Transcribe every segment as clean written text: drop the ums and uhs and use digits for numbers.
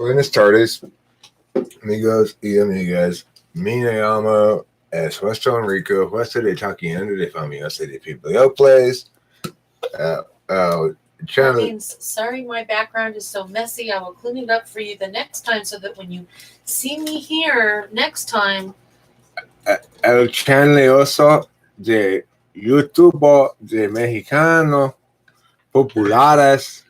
Buenas tardes, amigos y amigas. Mi llamo es Puerto Rico, Puerto de Taquiendo de Familia de People Yo Place. Uh, uh, That channel, means, sorry, my background is so messy. I will clean it up for you the next time so that when you see me here next time. el channel also de YouTube de mexicanos populares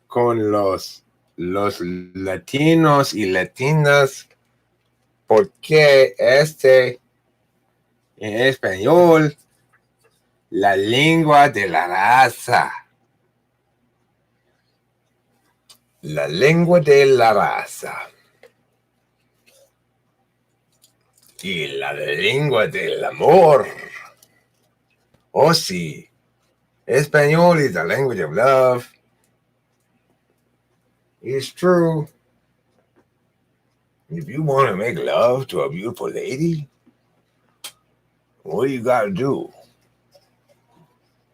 con los latinos y latinas, porque en español, la lengua de la raza. La lengua de la raza. Y la lengua del amor. Oh, sí. Español is the language of love. It's true. If you want to make love to a beautiful lady, what do you got to do?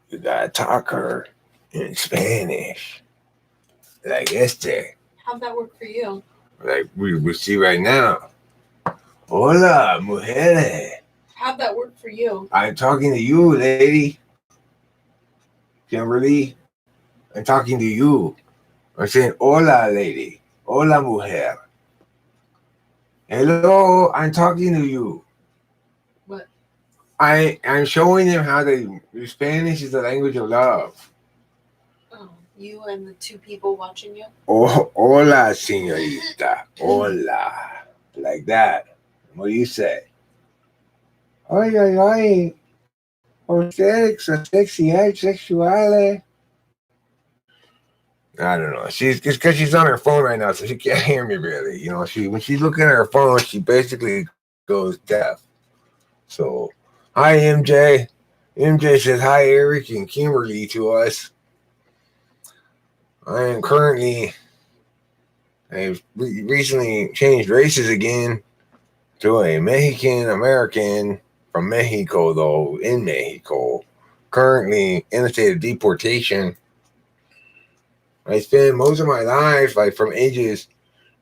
You got to talk her in Spanish. Like How'd that work for you? Like we see right now. Hola, mujeres. How'd that work for you? I'm talking to you, lady. Kimberly, I'm talking to you. I'm saying, hola, lady. Hola, mujer. Hello, I'm talking to you. What? I'm showing them how Spanish is the language of love. Oh, you and the two people watching you? Oh, hola, señorita. Hola. Like that. What do you say? Ay, ay, ay. Ustedes son sexy, sexuales. I don't know. She's just because she's on her phone right now, so she can't hear me really. You know, when she's looking at her phone, she basically goes deaf. So, hi MJ. MJ says hi Eric and Kimberly to us. I am currently. I've recently changed races again to a Mexican American from Mexico, though in Mexico. Currently in a state of deportation. I spent most of my life, like from ages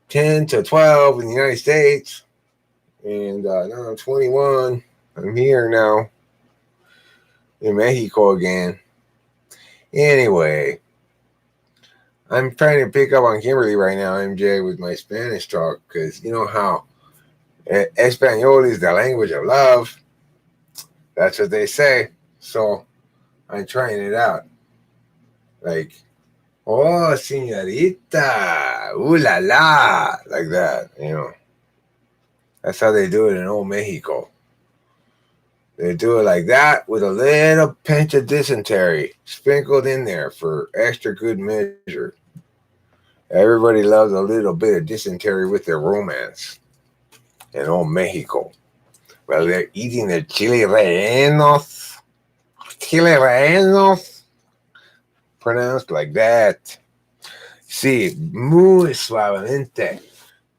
10 to 12 in the United States. And now I'm 21. I'm here now in Mexico again. Anyway, I'm trying to pick up on Kimberly right now, MJ, with my Spanish talk, because you know how Espanol is the language of love. That's what they say. So I'm trying it out. Like, oh, señorita, ooh la la, like that, you know. That's how they do it in old Mexico. They do it like that with a little pinch of dysentery sprinkled in there for extra good measure. Everybody loves a little bit of dysentery with their romance in old Mexico. Well, they're eating their chili rellenos. Chili rellenos. Pronounced like that. Sí, muy suavemente.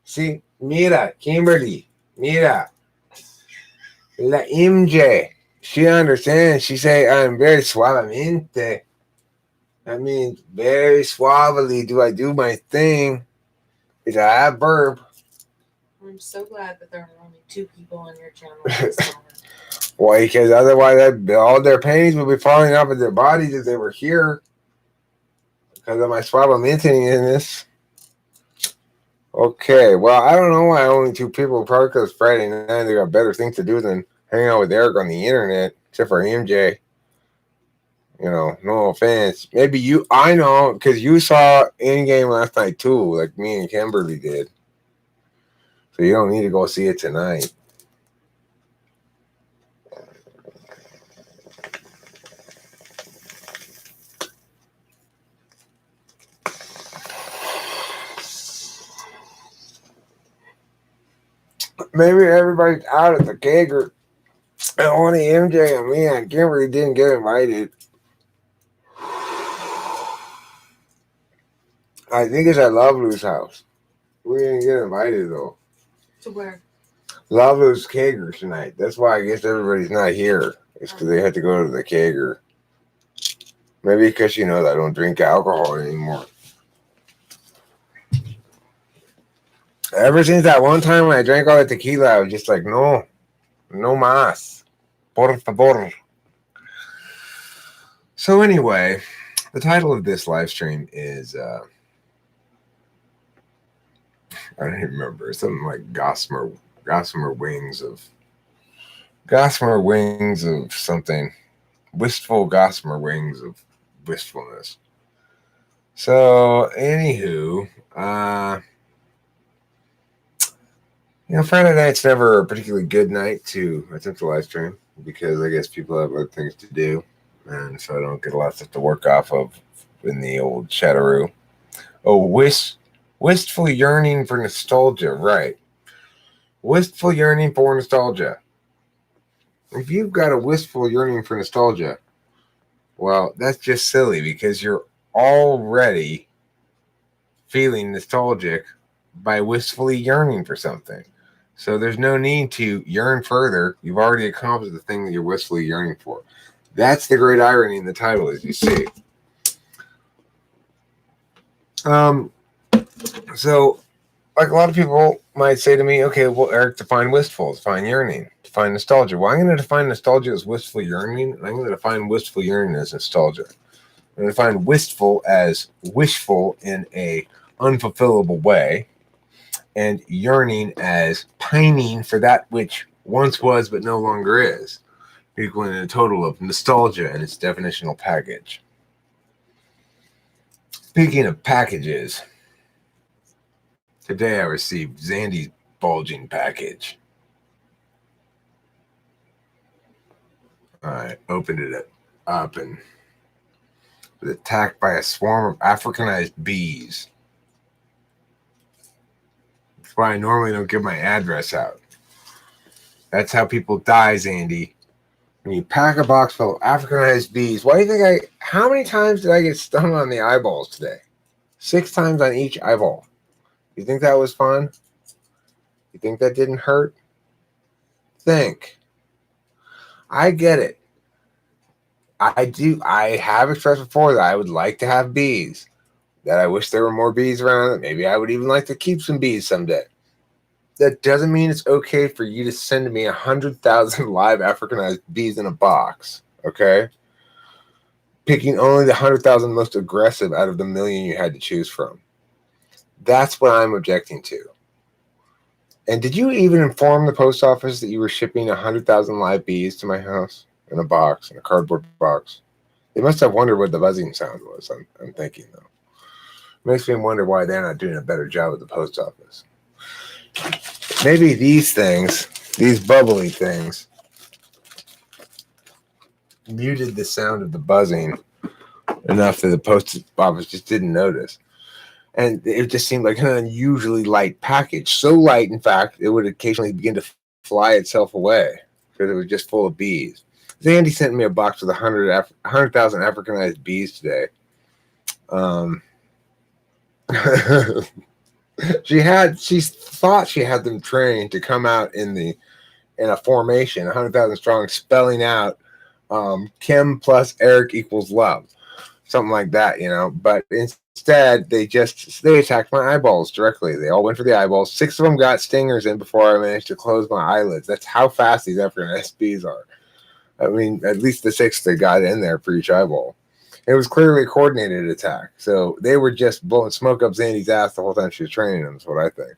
Sí, mira, Kimberly, mira. La MJ, she understands. She say, I'm very suavemente. That means very suavely do I do my thing. It's an adverb. I'm so glad that there are only two people on your channel at this moment. Why? Because otherwise, all their paintings would be falling off of their bodies if they were here. Because of my suavemente in this. Okay, well, I don't know why only two people. Probably because Friday night they got better things to do than hang out with Eric on the internet, except for MJ. You know, no offense. Maybe you, I know, because you saw Endgame last night too, like me and Kimberly did. So you don't need to go see it tonight. Maybe everybody's out at the kegger. And only MJ and me and Kimberly didn't get invited. I think it's at Lovelou's house. We didn't get invited though. To where? Lovelou's kegger tonight. That's why I guess everybody's not here. It's because they had to go to the kegger. Maybe because I don't drink alcohol anymore. Ever since that one time when I drank all the tequila, I was just like, no, no más. Por favor. So anyway, the title of this live stream is I don't even remember, something like Gossamer Wings of something. Wistful Gossamer Wings of Wistfulness. So anywho, Friday night's never a particularly good night to attempt a live stream because I guess people have other things to do, and so I don't get a lot of stuff to work off of in the old chatteroo. Oh, wistful yearning for nostalgia, right? Wistful yearning for nostalgia. If you've got a wistful yearning for nostalgia, well, that's just silly because you're already feeling nostalgic by wistfully yearning for something. So there's no need to yearn further. You've already accomplished the thing that you're wistfully yearning for. That's the great irony in the title, as you see. So, like a lot of people might say to me, okay, well, Eric, define wistful, define yearning, define nostalgia. Well, I'm going to define nostalgia as wistful yearning, and I'm going to define wistful yearning as nostalgia. I'm going to define wistful as wishful in a unfulfillable way, and yearning as pining for that which once was but no longer is, equaling a total of nostalgia and its definitional package. Speaking of packages, today I received Zandy's bulging package. I opened it up and was attacked by a swarm of Africanized bees. That's why I normally don't give my address out. That's how people die, Zandy. When you pack a box full of Africanized bees, why do you think how many times did I get stung on the eyeballs today? 6 times on each eyeball. You think that was fun? You think that didn't hurt? Think. I get it. I do. I have expressed before that I would like to have bees. That I wish there were more bees around. That maybe I would even like to keep some bees someday. That doesn't mean it's okay for you to send me 100,000 live Africanized bees in a box. Okay? Picking only the 100,000 most aggressive out of the million you had to choose from. That's what I'm objecting to. And did you even inform the post office that you were shipping 100,000 live bees to my house in a box, in a cardboard box? They must have wondered what the buzzing sound was, I'm thinking, though. Makes me wonder why they're not doing a better job at the post office. Maybe these things, these bubbly things, muted the sound of the buzzing enough that the post office just didn't notice. And it just seemed like an unusually light package. So light, in fact, it would occasionally begin to fly itself away because it was just full of bees. Zandy sent me a box with 100,000 Africanized bees today. She thought she had them trained to come out in a formation, 100,000 strong, spelling out Kim plus Eric equals love. Something like that, but instead they attacked my eyeballs directly. They all went for the eyeballs. 6 of them got stingers in before I managed to close my eyelids. That's how fast these Africanized bees are. I mean, at least the 6 that got in there for each eyeball. It was clearly a coordinated attack. So they were just blowing smoke up Zandy's ass the whole time she was training them, is what I think.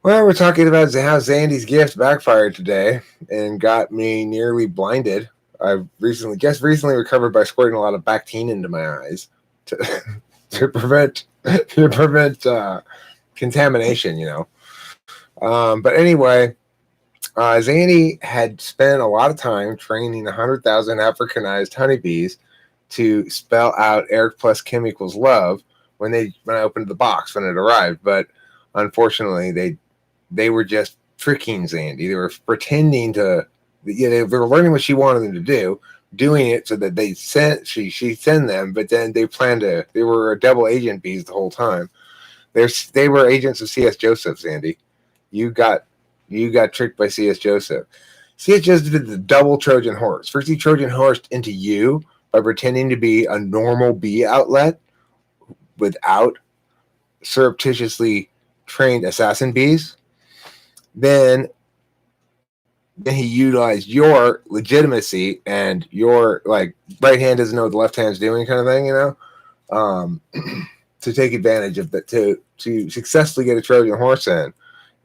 Well, we're talking about how Zandy's gift backfired today and got me nearly blinded. I've recently recovered by squirting a lot of Bactine into my eyes to prevent contamination, But anyway, Zandy had spent a lot of time training 100,000 Africanized honeybees to spell out Eric plus Kim equals love when I opened the box when it arrived. But unfortunately, they were just tricking Zandy. They were pretending to. They were learning what she wanted them to do, doing it so that she send them, but then they were double agent bees the whole time. They were agents of C.S. Joseph, Zandy. You got tricked by C.S. Joseph. C.S. Joseph did the double Trojan horse. First he Trojan horsed into you by pretending to be a normal bee outlet without surreptitiously trained assassin bees, then he utilized your legitimacy and your like right hand doesn't know what the left hand's doing kind of thing, to take advantage of that to successfully get a Trojan horse in.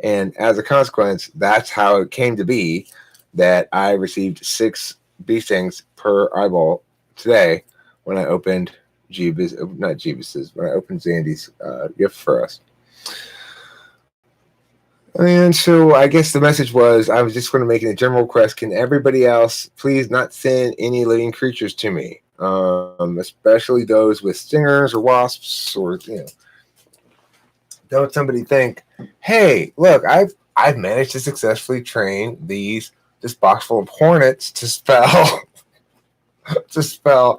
And as a consequence, that's how it came to be that I received 6 bee stings per eyeball today when I opened not Jeebus's, when I opened Zandy's gift for us. And so I guess the message was I was just going to make a general request. Can everybody else please not send any living creatures to me, especially those with stingers or wasps or, don't somebody think, hey, look, I've managed to successfully train this box full of hornets to spell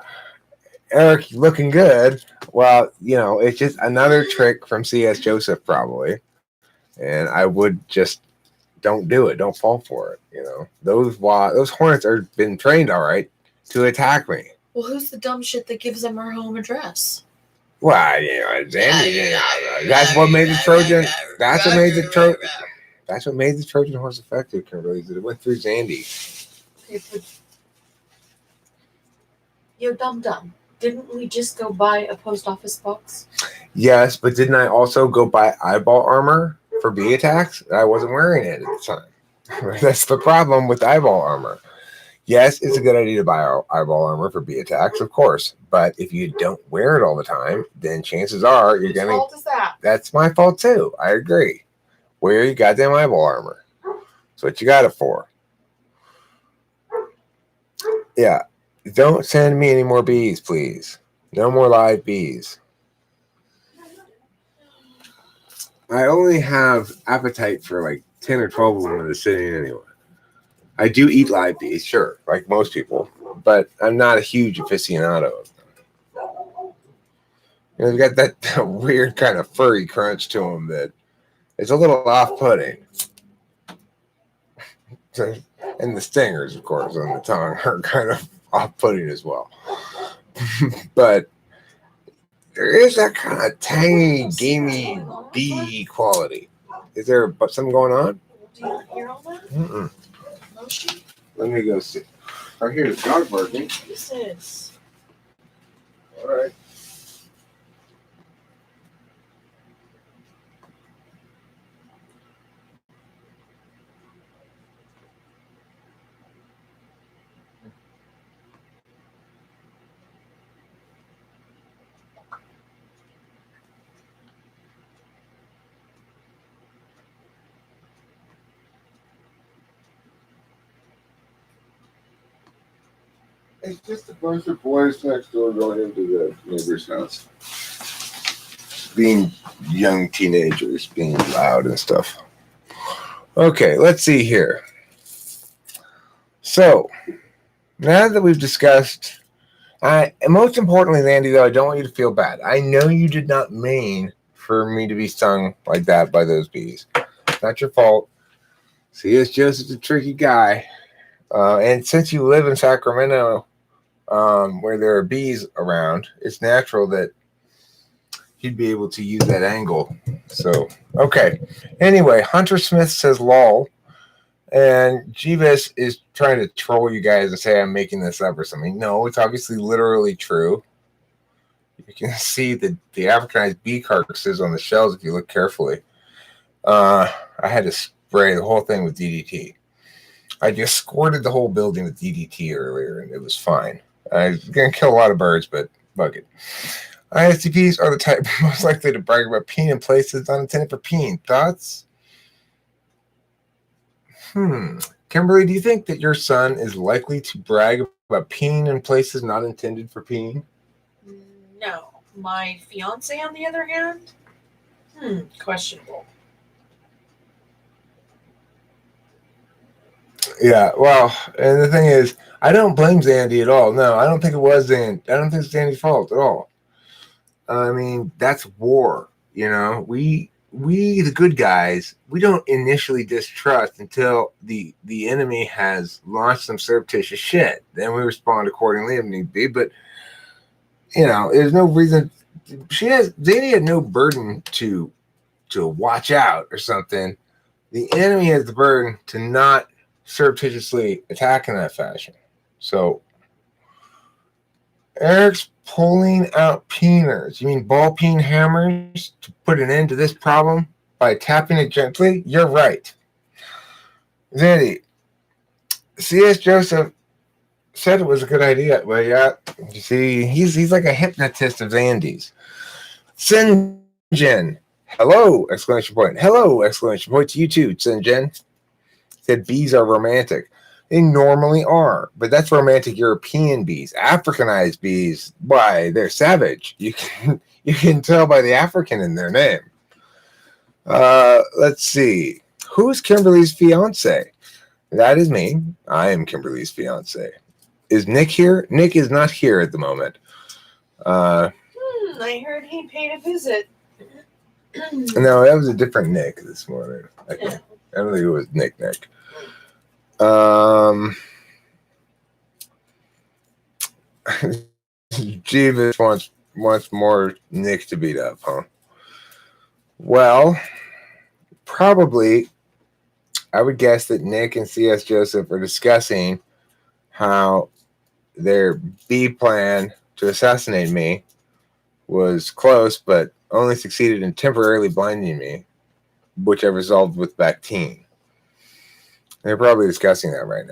Eric looking good. Well, it's just another trick from C.S. Joseph probably. And I would just don't do it. Don't fall for it. Those hornets are been trained all right to attack me. Well, who's the dumb shit that gives them her home address? Well, Zandy. That's what made the Trojan. That's what made the Trojan. That's what made the Trojan horse effective, Kimberly. That it went through Zandy. You're dumb. Didn't we just go buy a post office box? Yes, but didn't I also go buy eyeball armor for bee attacks? I wasn't wearing it at the time. That's the problem with eyeball armor. Yes, it's a good idea to buy eyeball armor for bee attacks, of course. But if you don't wear it all the time, then chances are you're going to... Whose fault is that? That's my fault, too. I agree. Wear your goddamn eyeball armor. That's what you got it for. Yeah. Don't send me any more bees, please. No more live bees. I only have appetite for like 10 or 12 of them in the city anyway. I do eat live bees, sure, like most people, but I'm not a huge aficionado of them. They've got that weird kind of furry crunch to them that is a little off-putting. And the stingers, of course, on the tongue are kind of off-putting as well. But there is that kind of tangy, gamey bee quality. Is there something going on? Do you hear all that? Mm-mm. No shit. Let me go see. I hear the dog barking. This is. All right. It's just a bunch of boys next door going into the neighbor's house. Being young teenagers, being loud and stuff. Okay, let's see here. So, now that we've discussed, and most importantly, Landy, though, I don't want you to feel bad. I know you did not mean for me to be stung like that by those bees. It's not your fault. C.S. Joseph's a tricky guy. And since you live in Sacramento, where there are bees around, it's natural that he'd be able to use that angle. So, okay. Anyway, Hunter Smith says lol. And Jeebus is trying to troll you guys and say I'm making this up or something. No, it's obviously literally true. You can see the Africanized bee carcasses on the shells if you look carefully. I had to spray the whole thing with DDT. I just squirted the whole building with DDT earlier, and it was fine. I was going to kill a lot of birds, but fuck it. ISTPs are the type most likely to brag about peeing in places not intended for peeing. Thoughts? Kimberly, do you think that your son is likely to brag about peeing in places not intended for peeing? No. My fiance, on the other hand? Questionable. Yeah, well, and the thing is, I don't blame Zandy at all. No, I don't think it was Zandy. I don't think it's Zandy's fault at all. I mean, that's war. We the good guys, we don't initially distrust until the enemy has launched some surreptitious shit. Then we respond accordingly if need be. But there's no reason. Zandy had no burden to to watch out or something, the enemy has the burden to not surreptitiously attack in that fashion. So Eric's pulling out peeners. You mean ball peen hammers to put an end to this problem by tapping it gently? You're right. Zandy, C.S. Joseph said it was a good idea, but yeah, you see, he's like a hypnotist of Zandy's. Sinjin, hello! Exclamation point. Hello! Exclamation point to you too, Sinjin. Said bees are romantic. They normally are, but that's romantic European bees. Africanized bees, why, they're savage. You can tell by the African in their name. Let's see. Who's Kimberly's fiance? That is me. I am Kimberly's fiance. Is Nick here? Nick is not here at the moment. I heard he paid a visit. No, that was a different Nick this morning. I don't think it was Nick. Jeeves wants more Nick to beat up, huh? Well, probably I would guess that Nick and C.S. Joseph are discussing how their B plan to assassinate me was close, but only succeeded in temporarily blinding me, which I resolved with Bactine. They're probably discussing that right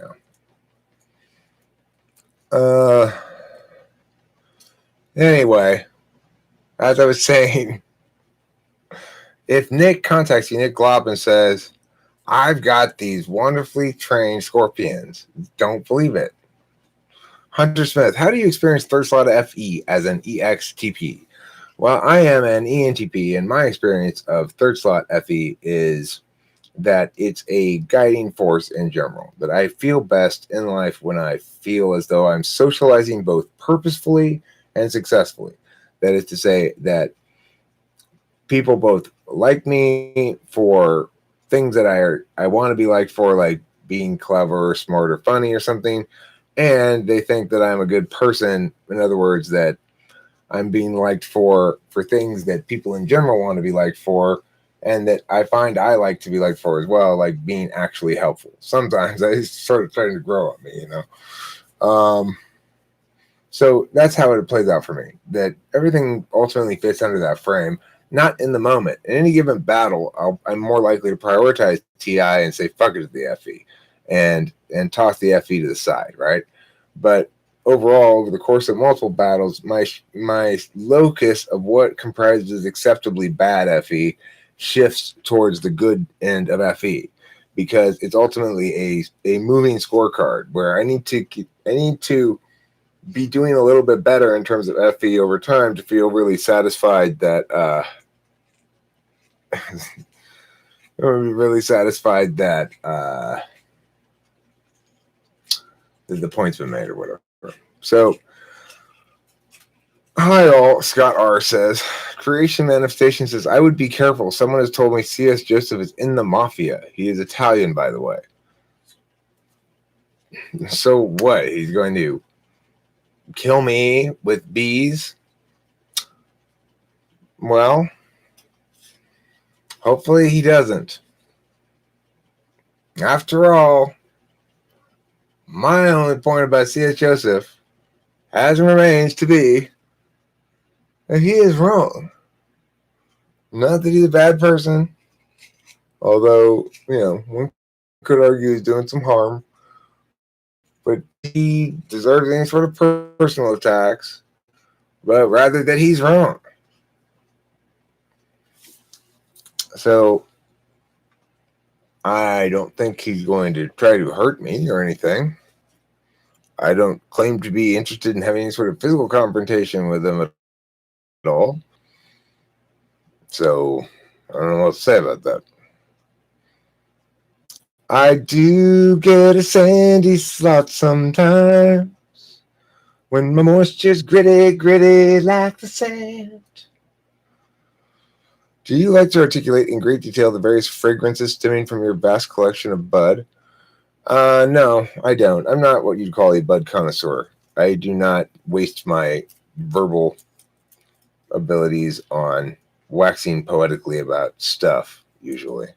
now. Anyway, as I was saying, if Nick contacts you, Nick Glob, and says, I've got these wonderfully trained scorpions, don't believe it. Hunter Smith, how do you experience third slot FE as an EXTP? Well, I am an ENTP, and my experience of third slot FE is that it's a guiding force in general, that I feel best in life when I feel as though I'm socializing both purposefully and successfully. That is to say that people both like me for things that I want to be liked for, like being clever, smart, or funny or something, and they think that I'm a good person. In other words, that I'm being liked for things that people in general want to be liked for, and that I find I like to be liked for as well, like being actually helpful. Sometimes I sort of trying to grow on me, you know. So that's how it plays out for me, that everything ultimately fits under that frame, not in the moment. In any given battle, I'm more likely to prioritize TI and say, fuck it to the FE and toss the FE to the side, right? But overall, over the course of multiple battles, my locus of what comprises acceptably bad FE shifts towards the good end of FE, because it's ultimately a moving scorecard where I need to be doing a little bit better in terms of FE over time to feel really satisfied that the point's been made or whatever. So, hi all, Scott R says, Creation Manifestation says, I would be careful. Someone has told me C.S. Joseph is in the mafia. He is Italian, by the way. So what? He's going to kill me with bees? Well, hopefully he doesn't. After all, my only point about C.S. Joseph has and remains to be that he is wrong. Not that he's a bad person, although, one could argue he's doing some harm, but he deserves any sort of personal attacks, but rather that he's wrong. So I don't think he's going to try to hurt me or anything. I don't claim to be interested in having any sort of physical confrontation with him at all. So I don't know what to say about that. I do get a sandy slot sometimes when my moisture's gritty like the sand. Do you like to articulate in great detail the various fragrances stemming from your vast collection of bud? No, I don't. I'm not what you'd call a bud connoisseur. I do not waste my verbal abilities on waxing poetically about stuff, usually.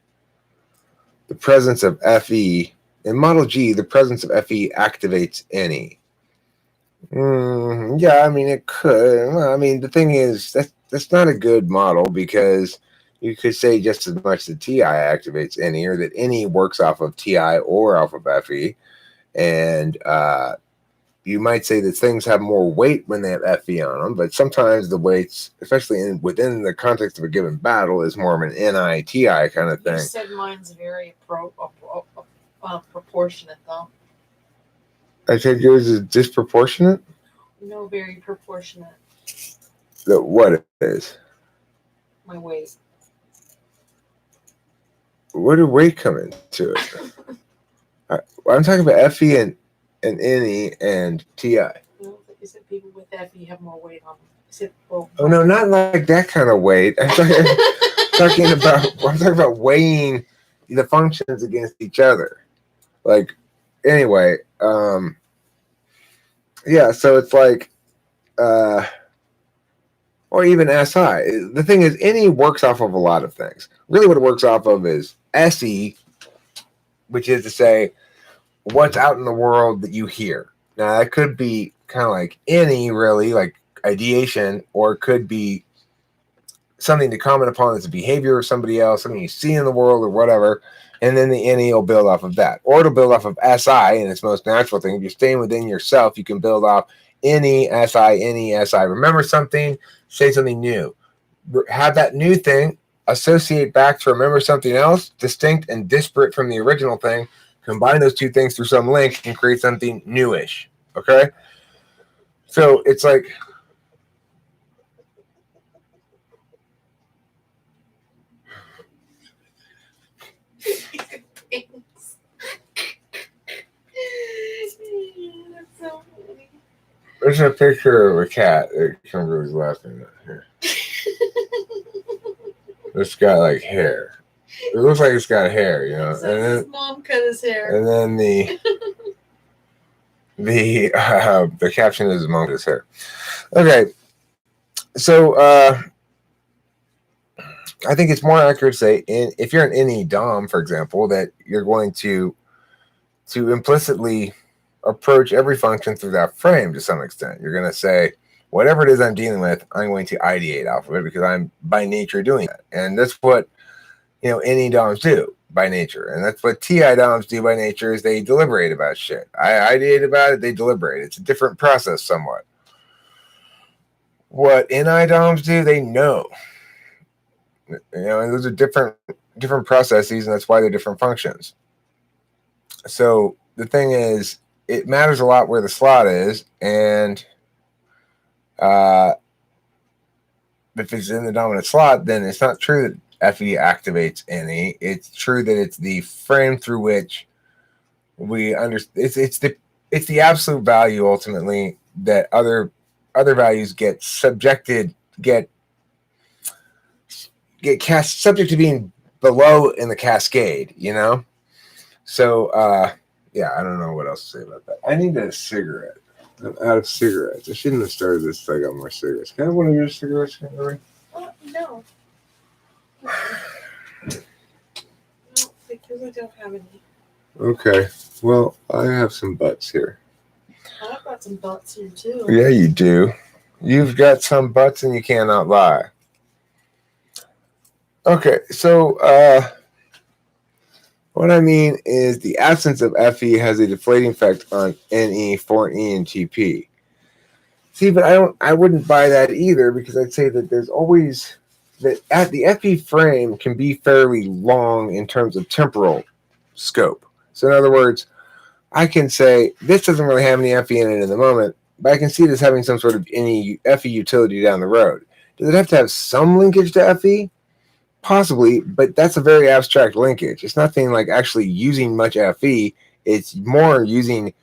The presence of FE. In Model G, the presence of FE activates any. Yeah, I mean, it could. Well, I mean, the thing is, that's not a good model because you could say just as much that TI activates any, or that any works off of TI or off of FE. And you might say that things have more weight when they have FE on them, but sometimes the weights, especially within the context of a given battle, is more of an NI-TI kind of thing. You said mine's very proportionate, though. I said yours is disproportionate? No, very proportionate. What it is? My weight. Where did weight come into it? I'm talking about FE and NE and TI. No, you said people with FE have more weight on them. Said, well, oh no, not like that kind of weight. I'm talking about weighing the functions against each other. Like, anyway, yeah. So it's like, or even SI. The thing is, NE works off of a lot of things. Really, what it works off of is SE, which is to say, what's out in the world that you hear. Now, that could be kind of like any, really, like ideation, or it could be something to comment upon as a behavior of somebody else, something you see in the world or whatever, and then the NE will build off of that. Or it'll build off of SI, and its most natural thing. If you're staying within yourself, you can build off NE, SI. Remember something, say something new. Have that new thing associate back to remember something else, distinct and disparate from the original thing. Combine those two things through some link and create something newish. Okay? So it's like, there's a picture of a cat that Kimberly's laughing at here. It's got like hair. It looks like it's got hair, you know. And then his mom cut his hair. And then the caption is mom cut his hair. Okay, so I think it's more accurate to say, if you're an NE Dom, for example, that you're going to implicitly approach every function through that frame to some extent. You're going to say, whatever it is I'm dealing with, I'm going to ideate off of it because I'm by nature doing that. And that's what, NE DOMs do by nature. And that's what TI DOMs do by nature, is they deliberate about shit. I ideate about it, they deliberate. It's a different process somewhat. What NI DOMs do, they know. And those are different processes, and that's why they're different functions. So the thing is, it matters a lot where the slot is, and if it's in the dominant slot, then it's not true that FE activates NE. It's true that it's the frame through which we understand. It's the absolute value ultimately that other values get subject to being below in the cascade. So yeah, I don't know what else to say about that. I need a cigarette. I'm out of cigarettes. I shouldn't have started this if I got more cigarettes. Can I have one of your cigarettes, Henry? No. No, because I don't have any. Okay. Well, I have some butts here. I've got some butts here, too. Yeah, you do. You've got some butts and you cannot lie. Okay, so what I mean is the absence of FE has a deflating effect on NE for E and TP. See, but I wouldn't buy that either, because I'd say that there's always that at the FE frame can be fairly long in terms of temporal scope. So in other words, I can say this doesn't really have any FE in it in the moment, but I can see it as having some sort of any FE utility down the road. Does it have to have some linkage to FE? Possibly, but that's a very abstract linkage. It's nothing like actually using much FE. It's more using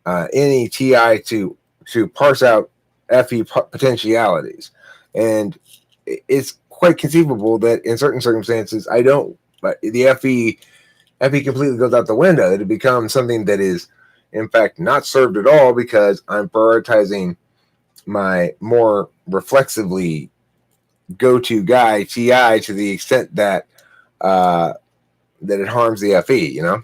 any TI to parse out FE potentialities. And it's quite conceivable that in certain circumstances, but the FE completely goes out the window. That it becomes something that is, in fact, not served at all because I'm prioritizing my more reflexively go-to guy, TI, to the extent that that it harms the FE, you know?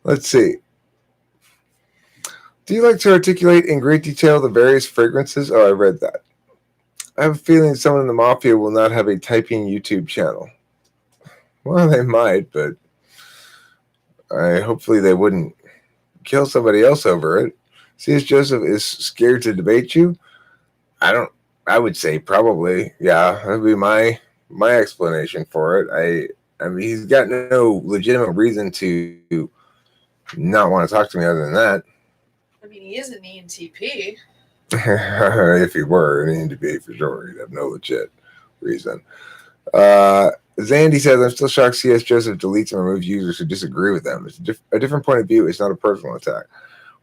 Let's see. Do you like to articulate in great detail the various fragrances? Oh, I read that. I have a feeling someone in the mafia will not have a typing YouTube channel. Well, they might, but hopefully they wouldn't kill somebody else over it. C.S. Joseph is scared to debate you? I would say probably. Yeah, that would be my explanation for it. I mean, he's got no legitimate reason to not want to talk to me other than that. I mean, he is an ENTP. If he were an ENTP for sure, he'd have no legit reason. Zandy says, I'm still shocked C.S. Joseph deletes and removes users who disagree with them. It's a different point of view. It's not a personal attack.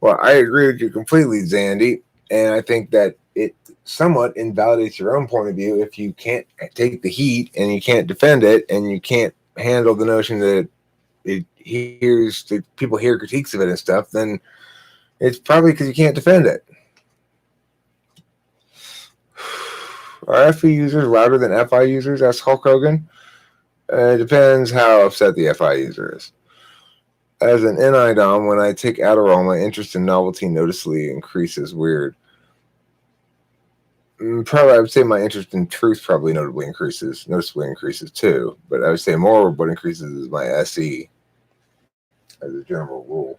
Well, I agree with you completely, Zandy. And I think that it somewhat invalidates your own point of view if you can't take the heat and you can't defend it and you can't handle the notion that people hear critiques of it and stuff, then it's probably because you can't defend it. Are FE users louder than FI users? Asked Hulk Hogan. It depends how upset the FI user is. As an NI-DOM, when I take Adderall, my interest in novelty noticeably increases. Weird. Probably, I would say my interest in truth probably noticeably increases too. But I would say more what increases is my SE as a general rule.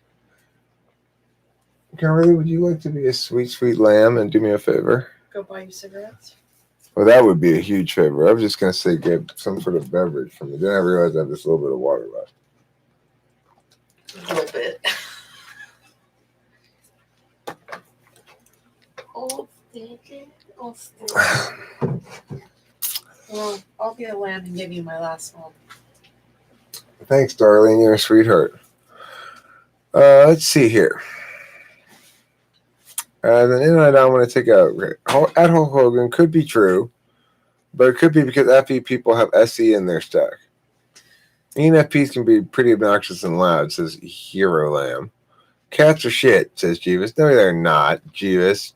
Kimberly, would you like to be a sweet, sweet lamb and do me a favor? Go buy you cigarettes. Well, that would be a huge favor. I was just going to say get some sort of beverage from me. Then I realized I have this little bit of water left. A little bit. Well, I'll be a lamb and give you my last one. Thanks, darling. You're a sweetheart. Let's see here. Then I don't want to take out at Hulk Hogan could be true, but it could be because FE people have SE in their stack. ENFPs can be pretty obnoxious and loud, says Hero Lamb. Cats are shit, says Jeeves. No, they're not, Jeeves.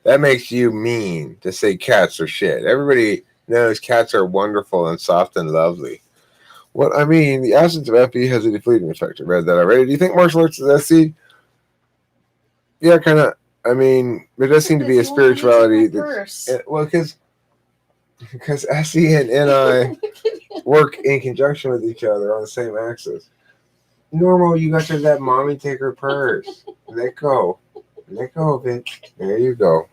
That makes you mean to say cats are shit. Everybody knows cats are wonderful and soft and lovely. What I mean, the absence of FE has a defleeting effect. I read that already. Do you think martial arts is SE? Yeah, kind of. I mean, there does seem to be a spirituality. Well, because SE and NI work in conjunction with each other on the same axis. Normal, you got to let mommy take her purse. Let go, bitch. There you go.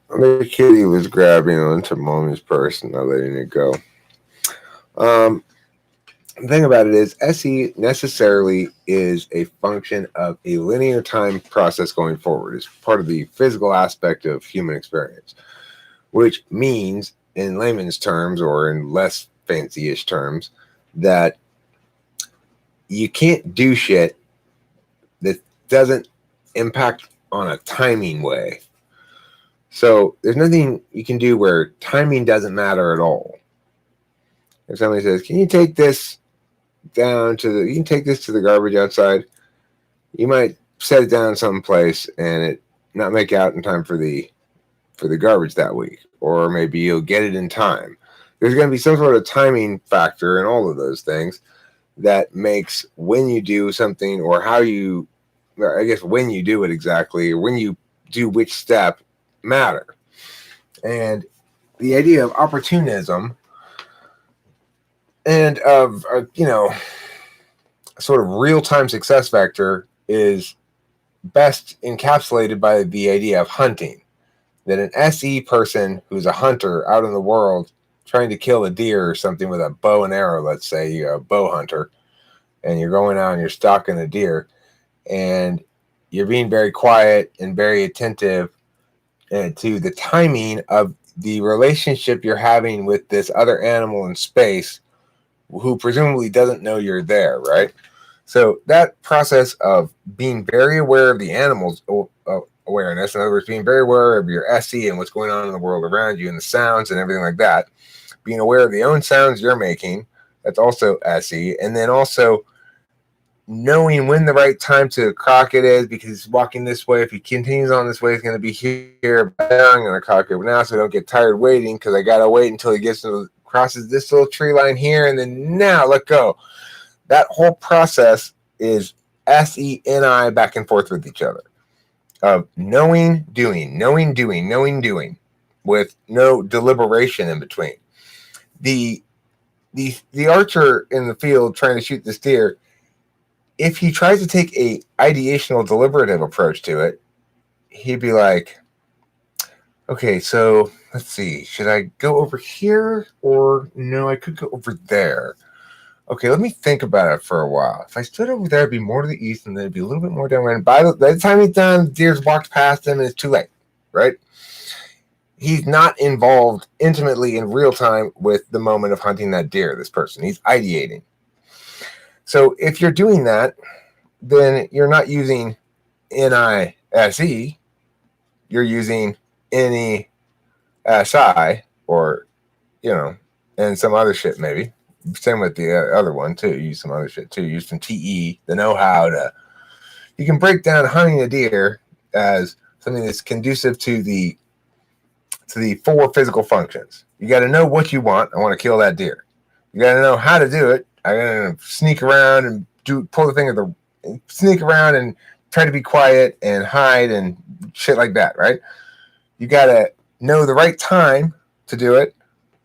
The kitty was grabbing onto mommy's purse and not letting it go. The thing about it is, SE necessarily is a function of a linear time process going forward. It's part of the physical aspect of human experience, which means, in layman's terms or in less fancy-ish terms, that you can't do shit that doesn't impact on a timing way. So there's nothing you can do where timing doesn't matter at all. If somebody says, can you take this down to you can take this to the garbage outside, you might set it down someplace and it not make out in time for the garbage that week, or maybe you'll get it in time. There's going to be some sort of timing factor in all of those things that makes when you do something or how you, I guess when you do it exactly, or when you do which step matter. And the idea of opportunism and of, sort of real-time success factor is best encapsulated by the idea of hunting. That an SE person who's a hunter out in the world trying to kill a deer or something with a bow and arrow, let's say you're a bow hunter, and you're going out and you're stalking a deer, and you're being very quiet and very attentive to the timing of the relationship you're having with this other animal in space who presumably doesn't know you're there, right? So that process of being very aware of the animal's awareness, in other words, being very aware of your SE and what's going on in the world around you and the sounds and everything like that, being aware of the own sounds you're making, that's also SE, and then also knowing when the right time to cock it is, because he's walking this way. If he continues on this way, he's going to be here. But now I'm going to cock it now, so I don't get tired waiting, because I got to wait until he crosses this little tree line here, and then now let go. That whole process is SENI back and forth with each other of knowing, doing, with no deliberation in between. The archer in the field trying to shoot this deer, if he tries to take a ideational deliberative approach to it, he'd be like, okay, so let's see, should I go over here, or no, I could go over there. Okay, let me think about it for a while. If I stood over there, it'd be more to the east, and then it'd be a little bit more downwind. By the time he's done, the deer's walked past him, and it's too late, right? He's not involved intimately in real time with the moment of hunting that deer, this person. He's ideating. So if you're doing that, then you're not using NISE, you're using NESI, or, and some other shit maybe. Same with the other one too. Use some other shit too. Use some TE, the know-how to. You can break down hunting a deer as something that's conducive to the 4 physical functions. You got to know what you want. I want to kill that deer. You got to know how to do it. I'm gonna sneak around and pull the thing sneak around and try to be quiet and hide and shit like that, right? You got to know the right time to do it.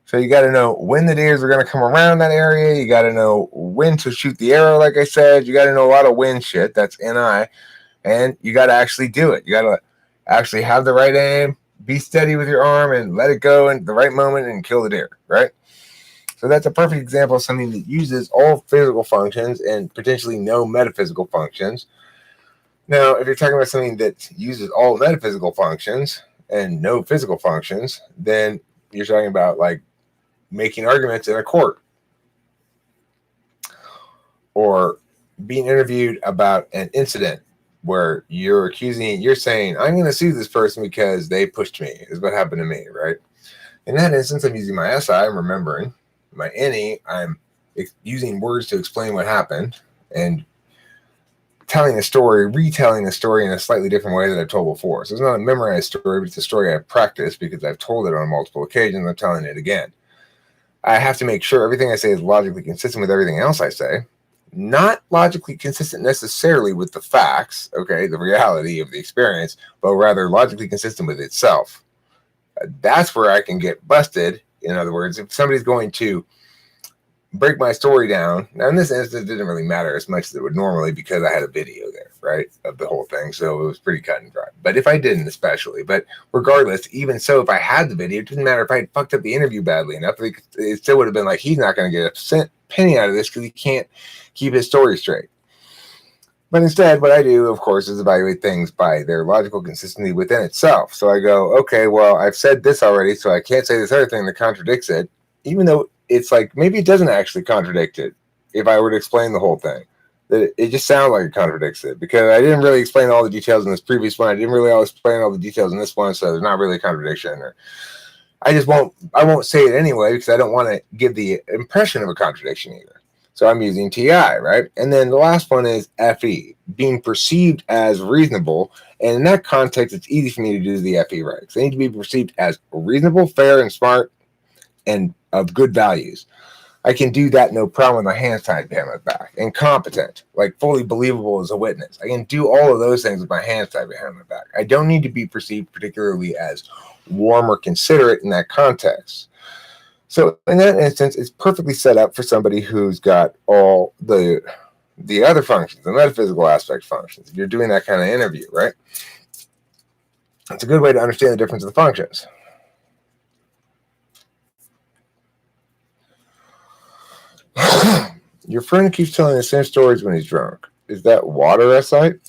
So you got to know when the deers are going to come around that area. You got to know when to shoot the arrow, like I said. You got to know a lot of wind shit. That's NI. And you got to actually do it. You got to actually have the right aim, be steady with your arm, and let it go in the right moment and kill the deer, right? So that's a perfect example of something that uses all physical functions and potentially no metaphysical functions. Now, if you're talking about something that uses all metaphysical functions and no physical functions, then you're talking about like making arguments in a court, or being interviewed about an incident where you're saying, I'm going to sue this person because they pushed me, is what happened to me, right? In that instance, I'm using my SI, I'm remembering. My NE, I'm using words to explain what happened and retelling a story in a slightly different way that I've told before. So it's not a memorized story, but it's a story I've practiced because I've told it on multiple occasions. I'm telling it again. I have to make sure everything I say is logically consistent with everything else I say. Not logically consistent necessarily with the facts, okay, the reality of the experience, but rather logically consistent with itself. That's where I can get busted. In other words, if somebody's going to break my story down, now in this instance, it didn't really matter as much as it would normally because I had a video there, right, of the whole thing. So it was pretty cut and dry. But if I didn't, especially, but regardless, even so, if I had the video, it didn't matter if I had fucked up the interview badly enough. It still would have been like, he's not going to get a penny out of this because he can't keep his story straight. But instead, what I do, of course, is evaluate things by their logical consistency within itself. So I go, okay, well, I've said this already, so I can't say this other thing that contradicts it, even though it's like maybe it doesn't actually contradict it if I were to explain the whole thing. That it just sounds like it contradicts it because I didn't really explain all the details in this previous one. I didn't really explain all the details in this one, so there's not really a contradiction. Or I won't say it anyway because I don't want to give the impression of a contradiction either. So I'm using TI, right? And then the last one is FE, being perceived as reasonable. And in that context, it's easy for me to do the FE right. Because they need to be perceived as reasonable, fair, and smart, and of good values. I can do that no problem with my hands tied behind my back. And competent, like fully believable as a witness. I can do all of those things with my hands tied behind my back. I don't need to be perceived particularly as warm or considerate in that context. So in that instance, it's perfectly set up for somebody who's got all the other functions, the metaphysical aspect functions. If you're doing that kind of interview, right? It's a good way to understand the difference of the functions. Your friend keeps telling the same stories when he's drunk. Is that water SI? I'm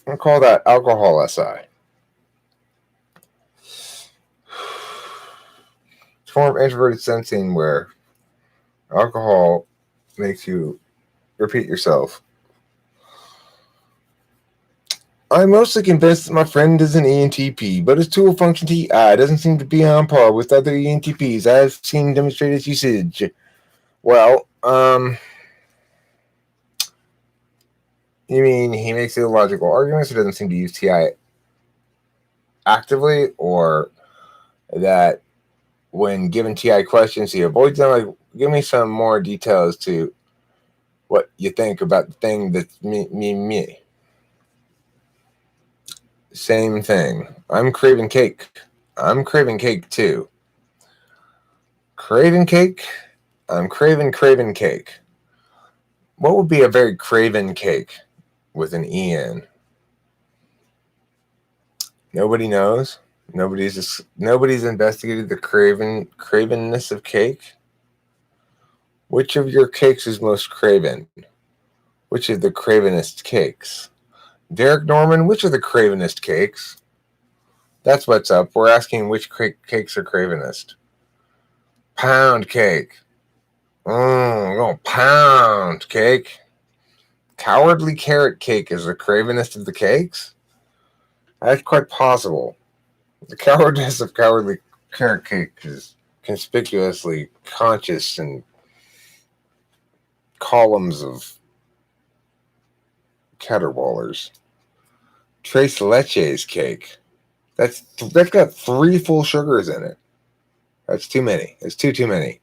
going to call that alcohol SI. Form of introverted sensing where alcohol makes you repeat yourself. I'm mostly convinced that my friend is an ENTP, but his tool function TI doesn't seem to be on par with other ENTPs I've seen demonstrate its usage. Well, You mean he makes illogical arguments or doesn't seem to use TI actively, or that when given TI questions he avoids them? Like, give me some more details to what you think about the thing that's me. Same thing. I'm craving cake. I'm craving cake too. Craving cake? I'm craving cake. What would be a very craven cake with an E in? Nobody knows. Nobody's investigated the cravenness of cake. Which of your cakes is most craven? Which is the cravenest cakes? Derek Norman, which are the cravenest cakes? That's what's up. We're asking which cakes are cravenest. Pound cake. Oh, pound cake. Cowardly carrot cake is the cravenest of the cakes? That's quite possible. The cowardice of cowardly carrot cake is conspicuously conscious in columns of caterwaulers. Tres leches cake. That's got 3 full sugars in it. That's too many. It's too many.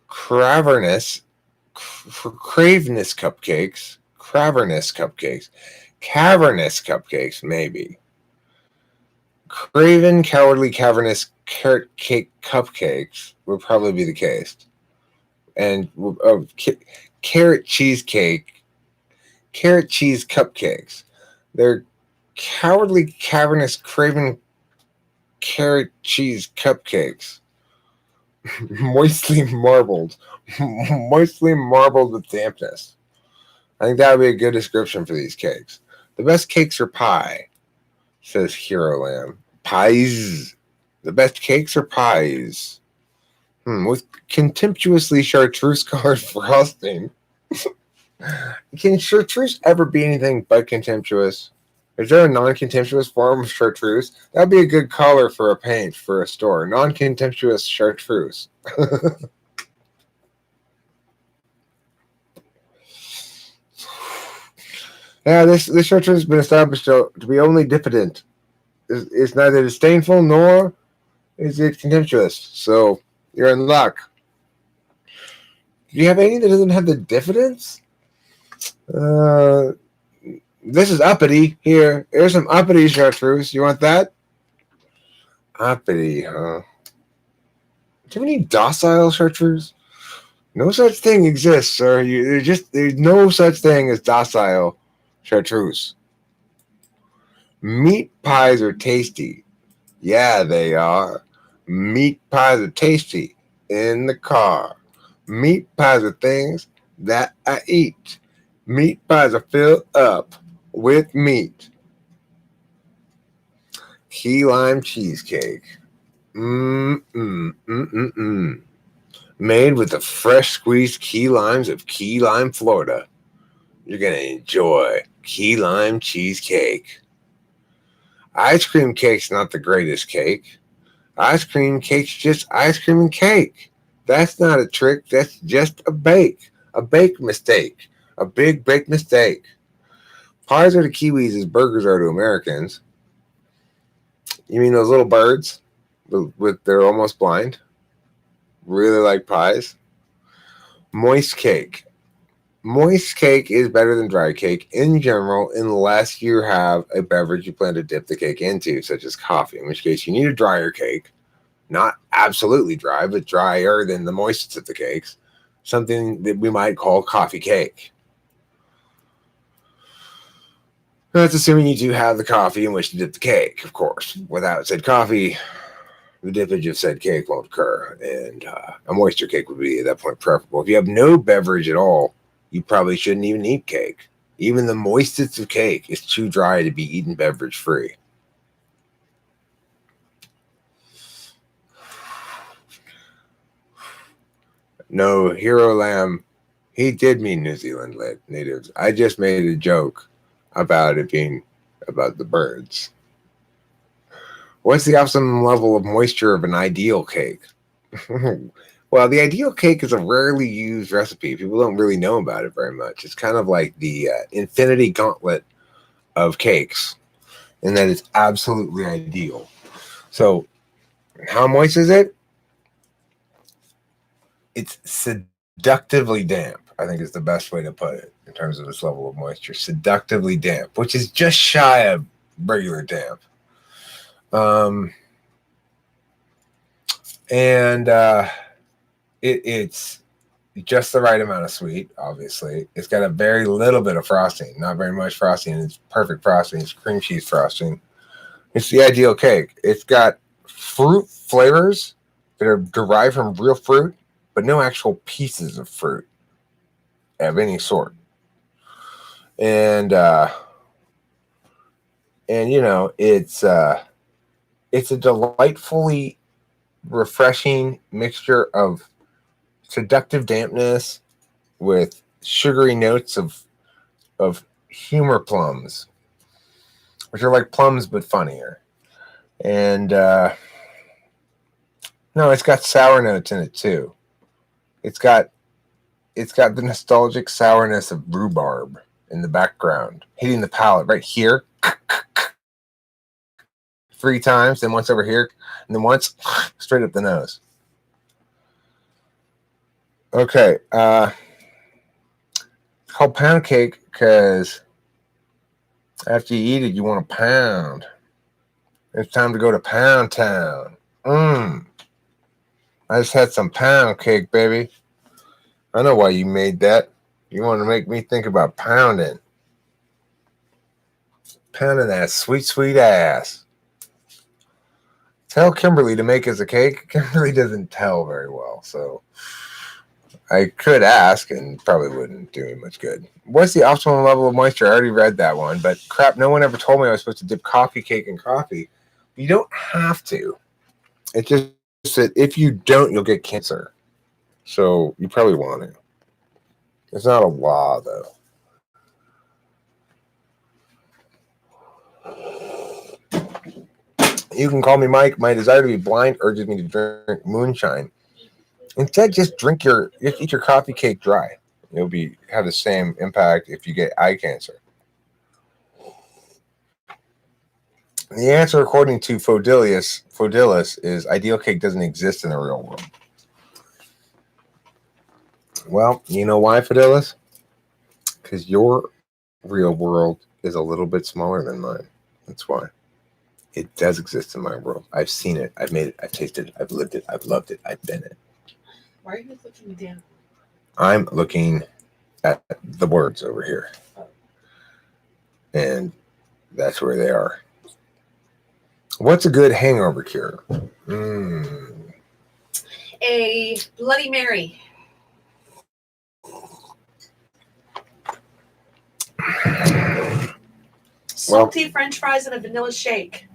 Craverness cupcakes. Cavernous cupcakes, maybe. Craven, cowardly, cavernous carrot cake cupcakes would probably be the case. And carrot cheese cupcakes. They're cowardly, cavernous, craven carrot cheese cupcakes. moistly marbled with dampness. I think that would be a good description for these cakes. The best cakes are pie, says Hero Lamb. Pies. The best cakes are pies. With contemptuously chartreuse-colored frosting. Can chartreuse ever be anything but contemptuous? Is there a non-contemptuous form of chartreuse? That'd be a good color for a paint for a store. Non-contemptuous chartreuse. Yeah, this chartreuse has been established to be only diffident. It's neither disdainful nor is it contemptuous. So you're in luck. Do you have any that doesn't have the diffidence? This is uppity. Here's some uppity chartreuse. You want that? Uppity, huh? Do you have any docile chartreuse? No such thing exists, sir. There's no such thing as docile chartreuse. Meat pies are tasty. Yeah, they are. Meat pies are tasty in the car. Meat pies are things that I eat. Meat pies are filled up with meat. Key lime cheesecake. Made with the fresh squeezed key limes of Key Lime, Florida. You're going to enjoy key lime cheesecake. Ice cream cake's not the greatest cake. Ice cream cake's just ice cream and cake. That's not a trick. That's just a bake. A bake mistake. A big bake mistake. Pies are to Kiwis as burgers are to Americans. You mean those little birds they're almost blind? Really like pies? Moist cake. Moist cake is better than dry cake in general, unless you have a beverage you plan to dip the cake into, such as coffee, in which case you need a drier cake. Not absolutely dry, but drier than the moistest of the cakes. Something that we might call coffee cake. That's assuming you do have the coffee in which to dip the cake, of course. Without said coffee, the dippage of said cake won't occur, and a moisture cake would be at that point preferable. If you have no beverage at all, you probably shouldn't even eat cake. Even the moistest of cake is too dry to be eaten beverage free. No, Hero Lamb, he did mean New Zealand natives. I just made a joke about it being about the birds. What's the optimum level of moisture of an ideal cake? Well, the ideal cake is a rarely used recipe. People don't really know about it very much. It's kind of like the infinity gauntlet of cakes, in that it's absolutely ideal. So, how moist is it? It's seductively damp, I think is the best way to put it in terms of its level of moisture. Seductively damp, which is just shy of regular damp. Um, and it's just the right amount of sweet, obviously. It's got a very little bit of frosting, not very much frosting. It's perfect frosting. It's cream cheese frosting. It's the ideal cake. It's got fruit flavors that are derived from real fruit, but no actual pieces of fruit of any sort. And you know, it's a delightfully refreshing mixture of seductive dampness with sugary notes of humor plums, which are like plums but funnier. And no, it's got sour notes in it too. It's got it's got the nostalgic sourness of rhubarb in the background, hitting the palate right here 3 times, then once over here, and then once straight up the nose. Okay, it's called pound cake because after you eat it, you want a pound. It's time to go to Pound Town. I just had some pound cake, baby. I know why you made that. You want to make me think about pounding. Pounding that sweet, sweet ass. Tell Kimberly to make us a cake. Kimberly doesn't tell very well, so I could ask and probably wouldn't do me much good. What's the optimal level of moisture? I already read that one, but crap, no one ever told me I was supposed to dip coffee cake in coffee. You don't have to. It's just that if you don't, you'll get cancer. So you probably want to. It's not a law, though. You can call me Mike. My desire to be blind urges me to drink moonshine. Instead, just eat your coffee cake dry. You'll have the same impact if you get eye cancer. The answer, according to Fodilis, is ideal cake doesn't exist in the real world. Well, you know why, Fodilis? Because your real world is a little bit smaller than mine. That's why. It does exist in my world. I've seen it. I've made it. I've tasted it. I've lived it. I've loved it. I've been it. Why are you looking down? I'm looking at the words over here. And that's where they are. What's a good hangover cure? A Bloody Mary. Salty French fries and a vanilla shake.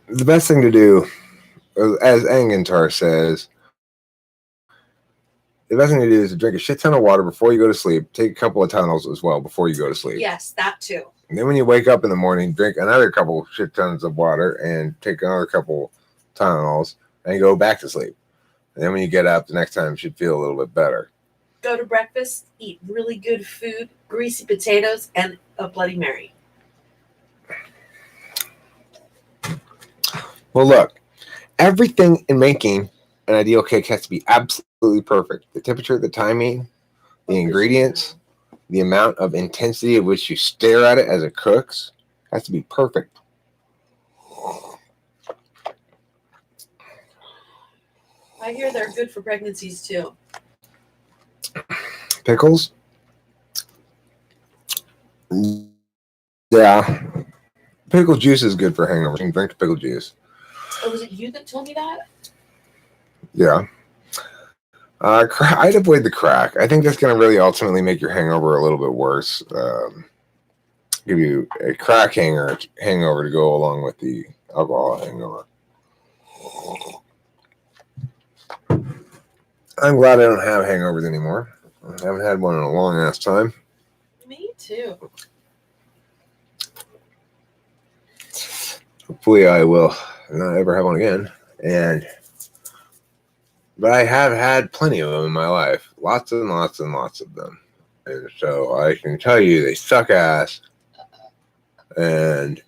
The best thing to do, as Angantar says, the best thing to do is to drink a shit ton of water before you go to sleep. Take a couple of tunnels as well before you go to sleep. Yes, that too. And then when you wake up in the morning, drink another couple shit tons of water and take another couple tunnels and go back to sleep. And then when you get up, the next time you should feel a little bit better. Go to breakfast, eat really good food, greasy potatoes, and a Bloody Mary. Well, look, everything in making an ideal cake has to be absolutely perfect. The temperature, the timing, the ingredients, the amount of intensity at which you stare at it as it cooks has to be perfect. I hear they're good for pregnancies too. Pickles? Yeah. Pickle juice is good for hangovers. You can drink pickle juice. Oh, was it you that told me that? Yeah. I'd avoid the crack. I think that's going to really ultimately make your hangover a little bit worse. Give you a crack hangover to go along with the alcohol hangover. I'm glad I don't have hangovers anymore. I haven't had one in a long ass time. Me too. Hopefully I will not ever have one again. And But I have had plenty of them in my life. Lots and lots and lots of them. And so I can tell you they suck ass. And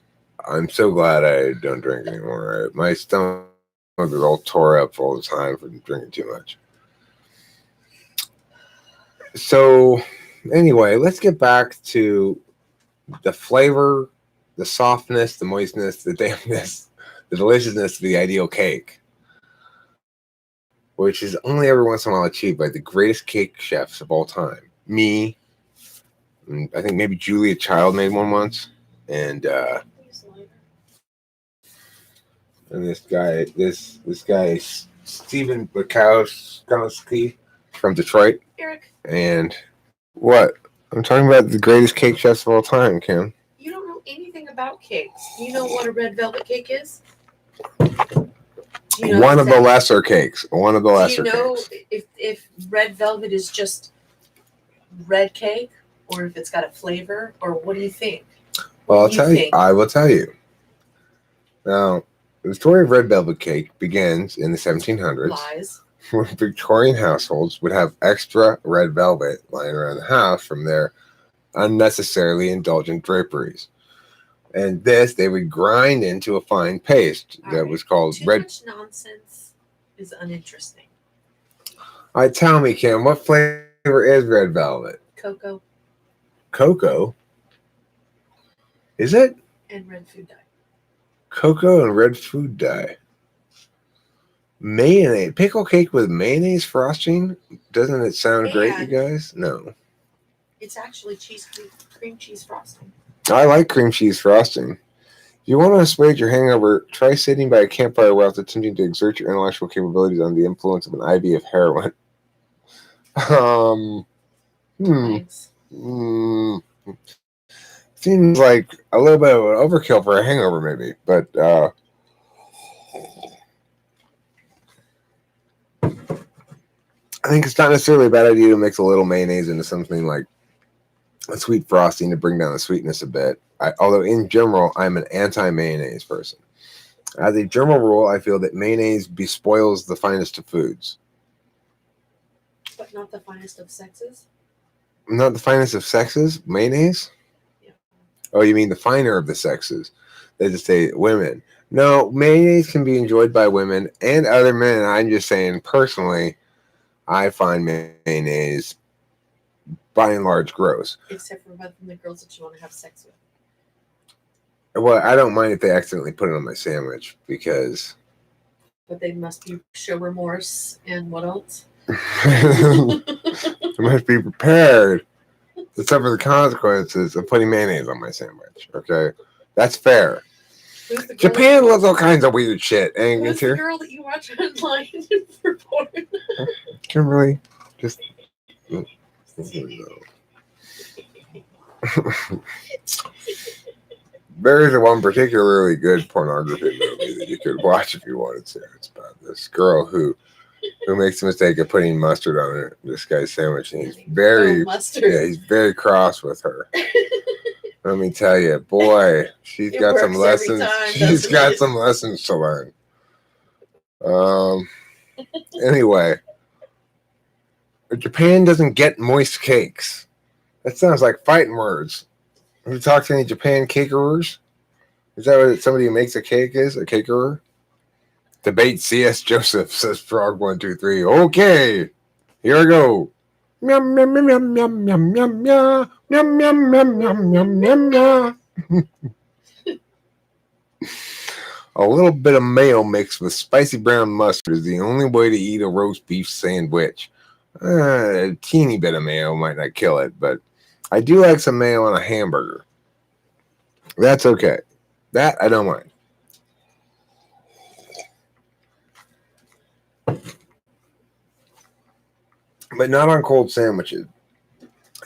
I'm so glad I don't drink anymore. My stomach is all tore up all the time from drinking too much. So anyway, let's get back to the flavor, the softness, the moistness, the dampness, the deliciousness of the ideal cake, which is only every once in a while achieved by the greatest cake chefs of all time. Me, and I think maybe Julia Child made one once, and this guy is Stephen Bukowski from Detroit. Eric, And what? I'm talking about the greatest cake chefs of all time, Kim. you don't know anything about cakes. Do you know what a red velvet cake is? You know One of the lesser cakes. One of the lesser cakes. Do you know cakes. if red velvet is just red cake, or if it's got a flavor, or what do you think? Well, I'll tell you. I will tell you. Now, the story of red velvet cake begins in the 1700s. Lies. When Victorian households would have extra red velvet lying around the house from their unnecessarily indulgent draperies. And this they would grind into a fine paste that was called red. Too much nonsense is uninteresting. All right, tell me, Kim, what flavor is red velvet? Cocoa. Cocoa? Is it? And red food dye. Cocoa and red food dye. Mayonnaise. Pickle cake with mayonnaise frosting? Doesn't it sound great, you guys? No. It's actually cream cheese frosting. I like cream cheese frosting. If you want to assuage your hangover, try sitting by a campfire while attempting to exert your intellectual capabilities under the influence of an IV of heroin. Thanks. Seems like a little bit of an overkill for a hangover, maybe. But I think it's not necessarily a bad idea to mix a little mayonnaise into something like a sweet frosting to bring down the sweetness a bit. Although in general, I'm an anti-mayonnaise person. As a general rule, I feel that mayonnaise bespoils the finest of foods. But not the finest of sexes? Not the finest of sexes? Mayonnaise? Yeah. Oh, you mean the finer of the sexes? They just say women. No, mayonnaise can be enjoyed by women and other men. I'm just saying, personally, I find mayonnaise by and large gross. Except for the girls that you want to have sex with. Well, I don't mind if they accidentally put it on my sandwich because... But they must show remorse and what else? They must be prepared to suffer the consequences of putting mayonnaise on my sandwich. Okay? That's fair. Japan loves all kinds of weird shit. Who's the girl that you watch online for porn? Kimberly, just... There is one particularly good pornography movie that you could watch if you wanted to. It's about this girl who makes the mistake of putting mustard on this guy's sandwich, and he's very cross with her. Let me tell you, boy, she's got some lessons. She's got some lessons to learn. Anyway, Japan doesn't get moist cakes. That sounds like fighting words. Have you talked to any Japan cakerers? Is that what somebody who makes a cake is? A cakerer? Debate C.S. Joseph, says Frog123. Okay, here I go. Meow, meow, meow, meow, meow, meow, meow, meow, meow, meow, meow, meow, meow, meow. A little bit of mayo mixed with spicy brown mustard is the only way to eat a roast beef sandwich. A teeny bit of mayo might not kill it, but I do like some mayo on a hamburger. That's okay. That I don't mind. But not on cold sandwiches.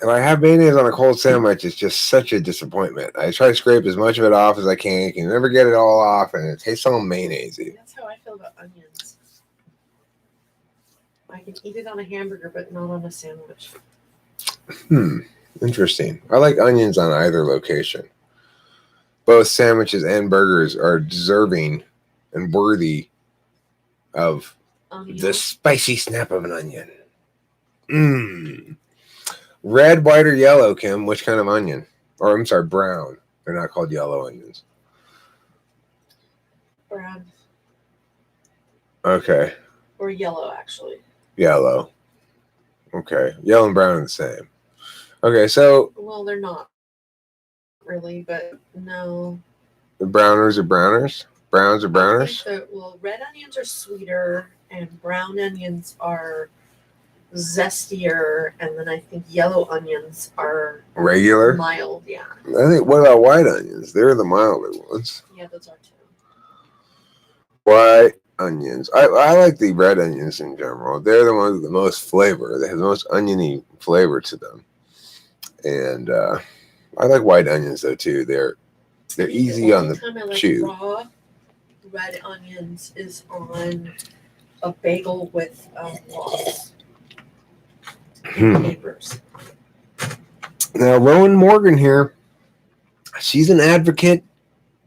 If I have mayonnaise on a cold sandwich, it's just such a disappointment. I try to scrape as much of it off as I can. You can never get it all off, and it tastes all mayonnaisey. That's how I feel about onions. I can eat it on a hamburger, but not on a sandwich. Interesting. I like onions on either location. Both sandwiches and burgers are deserving and worthy of The spicy snap of an onion. Mmm. Red, white, or yellow, Kim? Which kind of onion? Or I'm sorry, brown. They're not called yellow onions. Brown. Okay. Or yellow, actually. Yellow. Okay. Yellow and brown are the same. Okay, so. Well, they're not really, but no. The browners are browners? Browns are browners? Well, red onions are sweeter, and brown onions are zestier, and then I think yellow onions are regular, mild. Yeah. I think. What about white onions? They're the milder ones. Yeah, those are too. White onions. I like the red onions in general. They're the ones with the most flavor. They have the most oniony flavor to them. And I like white onions though too. They're easy on the time I like chew. Raw red onions is on a bagel with loss. Papers. Now, Rowan Morgan here, she's an advocate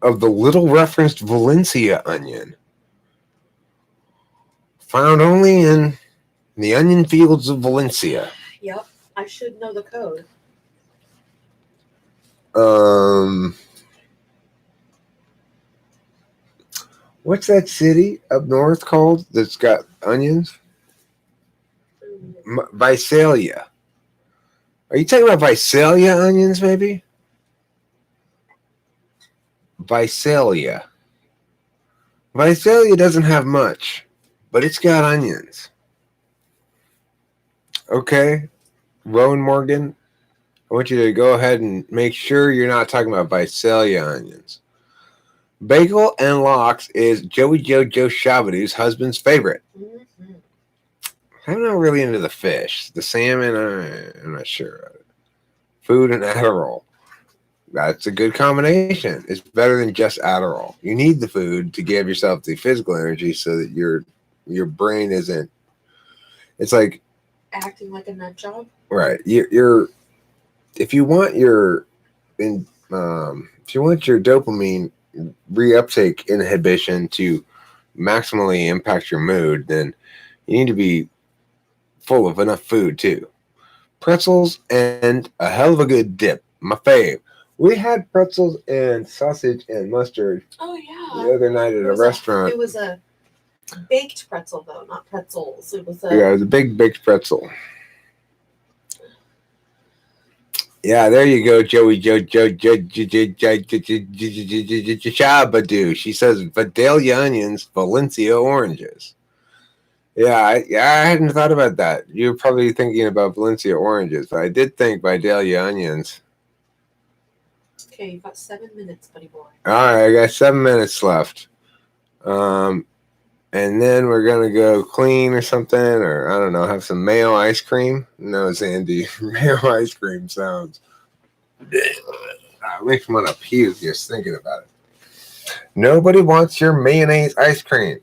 of the little referenced Valencia onion, found only in the onion fields of Valencia. Yep, I should know the code. What's that city up north called that's got onions? Visalia. Are you talking about Visalia onions, maybe? Visalia. Visalia doesn't have much, but it's got onions. Okay, Rowan Morgan, I want you to go ahead and make sure you're not talking about Visalia onions. Bagel and lox is Joey Joe Chavadu's husband's favorite. Mm-hmm. I'm not really into the fish. The salmon, I'm not sure. Food and Adderall. That's a good combination. It's better than just Adderall. You need the food to give yourself the physical energy so that your brain isn't. It's like acting like a nut job. Right. If you want your dopamine reuptake inhibition to maximally impact your mood, then you need to be full of enough food too. Pretzels and a hell of a good dip. My fave. We had pretzels and sausage and mustard. Oh yeah. The other night at a restaurant. It was a baked pretzel though, not pretzels. It was a big baked pretzel. Yeah, there you go, Joey Chabadu. She says Vidalia onions, Valencia oranges. Yeah, I hadn't thought about that. You're probably thinking about Valencia oranges, but I did think Vidalia onions. Okay, you've got 7 minutes, buddy boy. All right, I got 7 minutes left. And then we're going to go clean or something, or I don't know, have some mayo ice cream. No, Sandy. Mayo ice cream sounds. It makes me want to puke just thinking about it. Nobody wants your mayonnaise ice cream.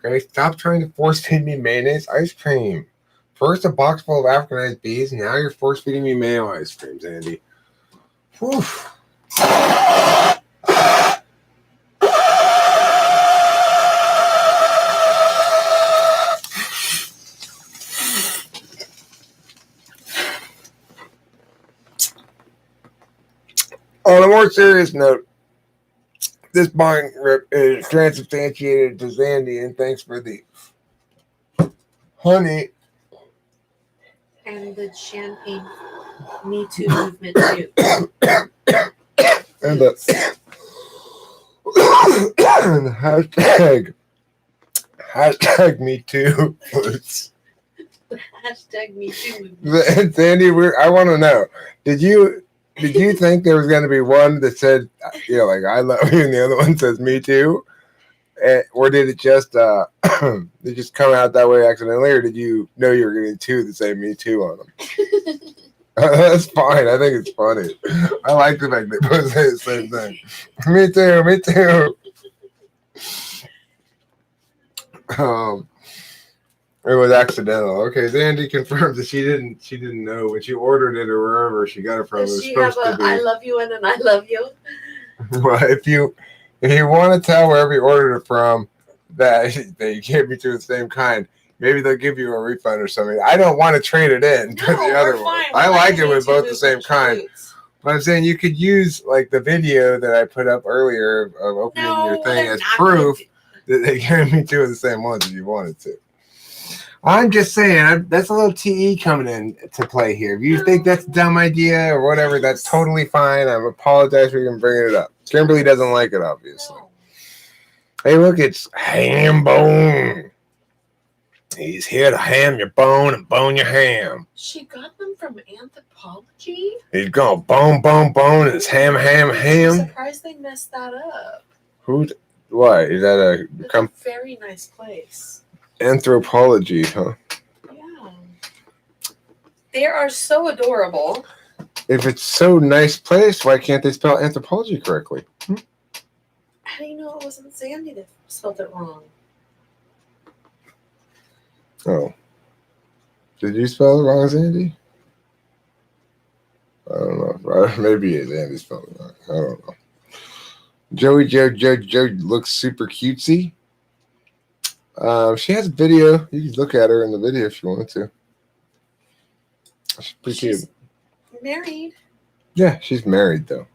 Okay, stop trying to force feed me mayonnaise ice cream. First a box full of Africanized bees, now you're force feeding me mayo ice cream, Sandy. Whew. On a more serious note, this bong rip is transubstantiated to Sandy, and thanks for the honey. And the champagne Me Too movement too. And the hashtag Me Too. The hashtag Me Too movement. Sandy, I want to know, did you think there was going to be one that said, like, I love you, and the other one says me too? Or did it just come out that way accidentally, or did you know you were getting two that say me too on them? That's fine. I think it's funny. I like the fact they both say the same thing. Me too, me too. It was accidental. Okay, Sandy confirmed that she didn't know when she ordered it or wherever she got it from. Does she have a I love you and an I love you? Well, if you want to tell wherever you ordered it from, that they gave me to the same kind. Maybe they'll give you a refund or something. I don't want to trade it in to the other one. I like it with both the same kind. But I'm saying you could use like the video that I put up earlier of opening your thing as proof that they gave me two of the same ones if you wanted to. I'm just saying, that's a little TE coming in to play here. If you think that's a dumb idea or whatever, that's totally fine. I apologize for even bringing it up. Kimberly doesn't like it, obviously. Hey, look, it's Ham Bone. He's here to ham your bone and bone your ham. She got them from Anthropology? He's going bone, bone, bone, and it's ham, ham, ham. I'm surprised they messed that up. What? Is that a very nice place? Anthropology, huh? Yeah. They are so adorable. If it's so nice place, why can't they spell anthropology correctly? How do you know it wasn't Sandy that spelled it wrong? Oh. Did you spell it wrong, Sandy? I don't know. Maybe it's Andy spelled it wrong. I don't know. Joey Joe looks super cutesy. She has a video. You can look at her in the video if you want to. She's pretty cute. Married. Yeah, she's married though.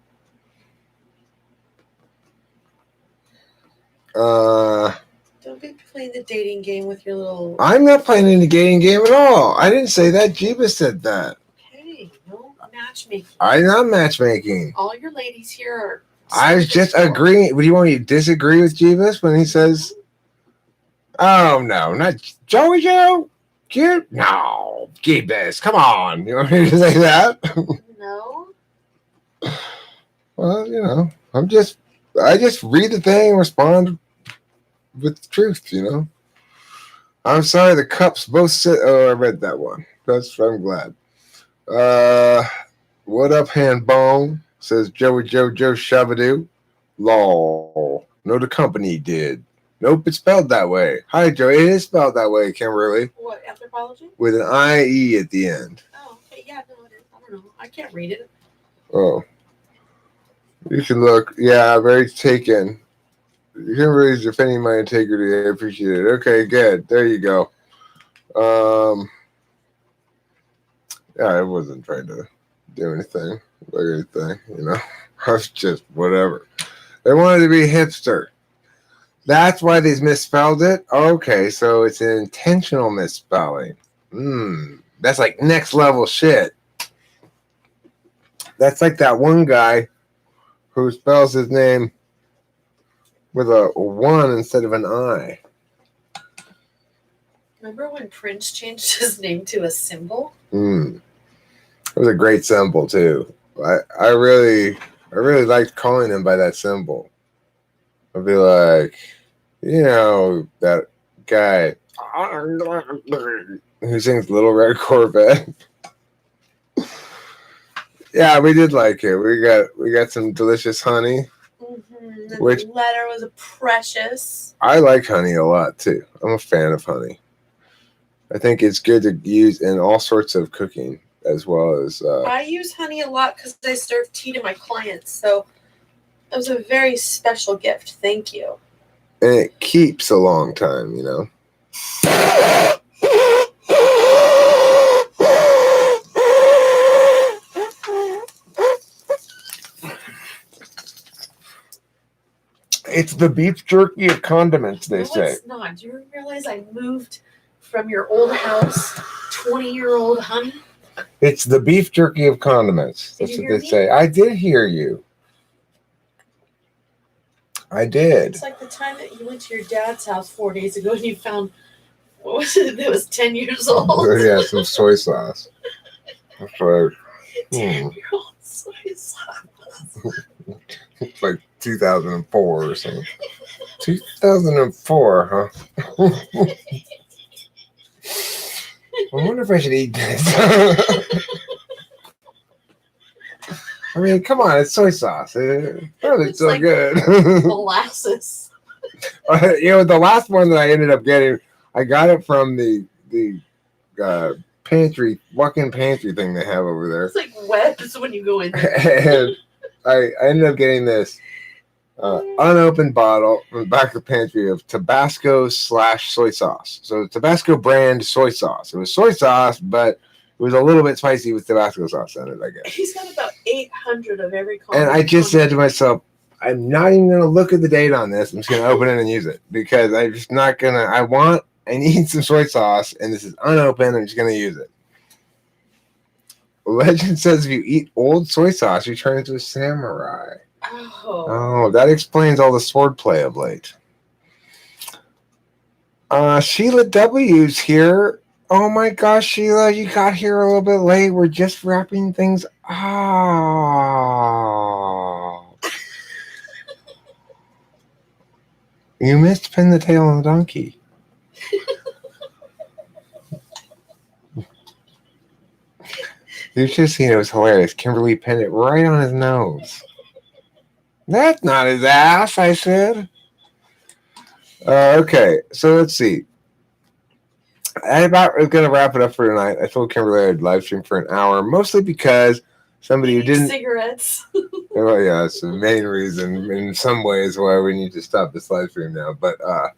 Don't be playing the dating game with your little. I'm not playing any dating game at all. I didn't say that. Jeeba said that. Okay, no matchmaking. I'm not matchmaking. All your ladies here are. I was just agreeing. Would you want me to disagree with Jeebus when he says, "Oh no, not Joey Joe, cute"? No, Jeebus, come on. You want me to say that? No. Well, you know, I just read the thing and respond with the truth, you know. I'm sorry, the cups both sit. Oh, I read that one. I'm glad. What up, Handbone? Says Joey Joe Shabadoo. Lol. No, the company did. Nope, it's spelled that way. Hi, Joe. It is spelled that way, Kimberly. What, Anthropology? With an IE at the end. Oh, okay. Yeah, no, it is. I don't know. I can't read it. Oh. You can look. Yeah, very taken. Kimberly's defending my integrity. I appreciate it. Okay, good. There you go. Yeah, I wasn't trying to do anything. You know. I was just whatever. They wanted to be hipster. That's why they misspelled it? Okay, so it's an intentional misspelling. That's like next level shit. That's like that one guy who spells his name with a 1 instead of an I. Remember when Prince changed his name to a symbol? It was a great symbol too. I really liked calling him by that symbol. I'd be like, you know, that guy who sings Little Red Corvette. Yeah, we did like it. We got some delicious honey. Mm-hmm. The letter was precious. I like honey a lot too. I'm a fan of honey. I think it's good to use in all sorts of cooking as well as. I use honey a lot because I serve tea to my clients, so it was a very special gift. Thank you. And it keeps a long time, you know. It's the beef jerky of condiments, they say. It's not. Do you realize I moved from your old house, 20-year-old honey? It's the beef jerky of condiments. That's what they say. I did hear you. I did. It's like the time that you went to your dad's house 4 days ago and you found, what was it, that was 10 years old? Yeah, some soy sauce. That's right. 10-year-old soy sauce. It's like 2004 or something. 2004, huh? I wonder if I should eat this. I mean, come on, it's soy sauce. It's so like good. Molasses. You know, the last one that I ended up getting, I got it from the pantry, walk-in pantry thing they have over there. It's like webs when you go in there. And I ended up getting this Unopened bottle from the back of the pantry of Tabasco / soy sauce. So Tabasco brand soy sauce. It was soy sauce, but it was a little bit spicy with Tabasco sauce in it, I guess. He's got about 800 of every And I just said to myself, I'm not even going to look at the date on this. I'm just going to open it and use it because I'm just not going to. I need some soy sauce, and this is unopened. I'm just going to use it. Legend says if you eat old soy sauce, you turn into a samurai. Oh, that explains all the swordplay of late. Sheila W's here. Oh my gosh, Sheila, you got here a little bit late. We're just wrapping things up. You missed pin the tail on the donkey. You should have seen it was hilarious. Kimberly pinned it right on his nose. That's not his ass, I said. Okay, so let's see. I about was going to wrap it up for tonight. I told Kimberly I'd live stream for an hour, mostly because somebody who didn't... Cigarettes. Well, yeah, that's the main reason in some ways why we need to stop this live stream now. But I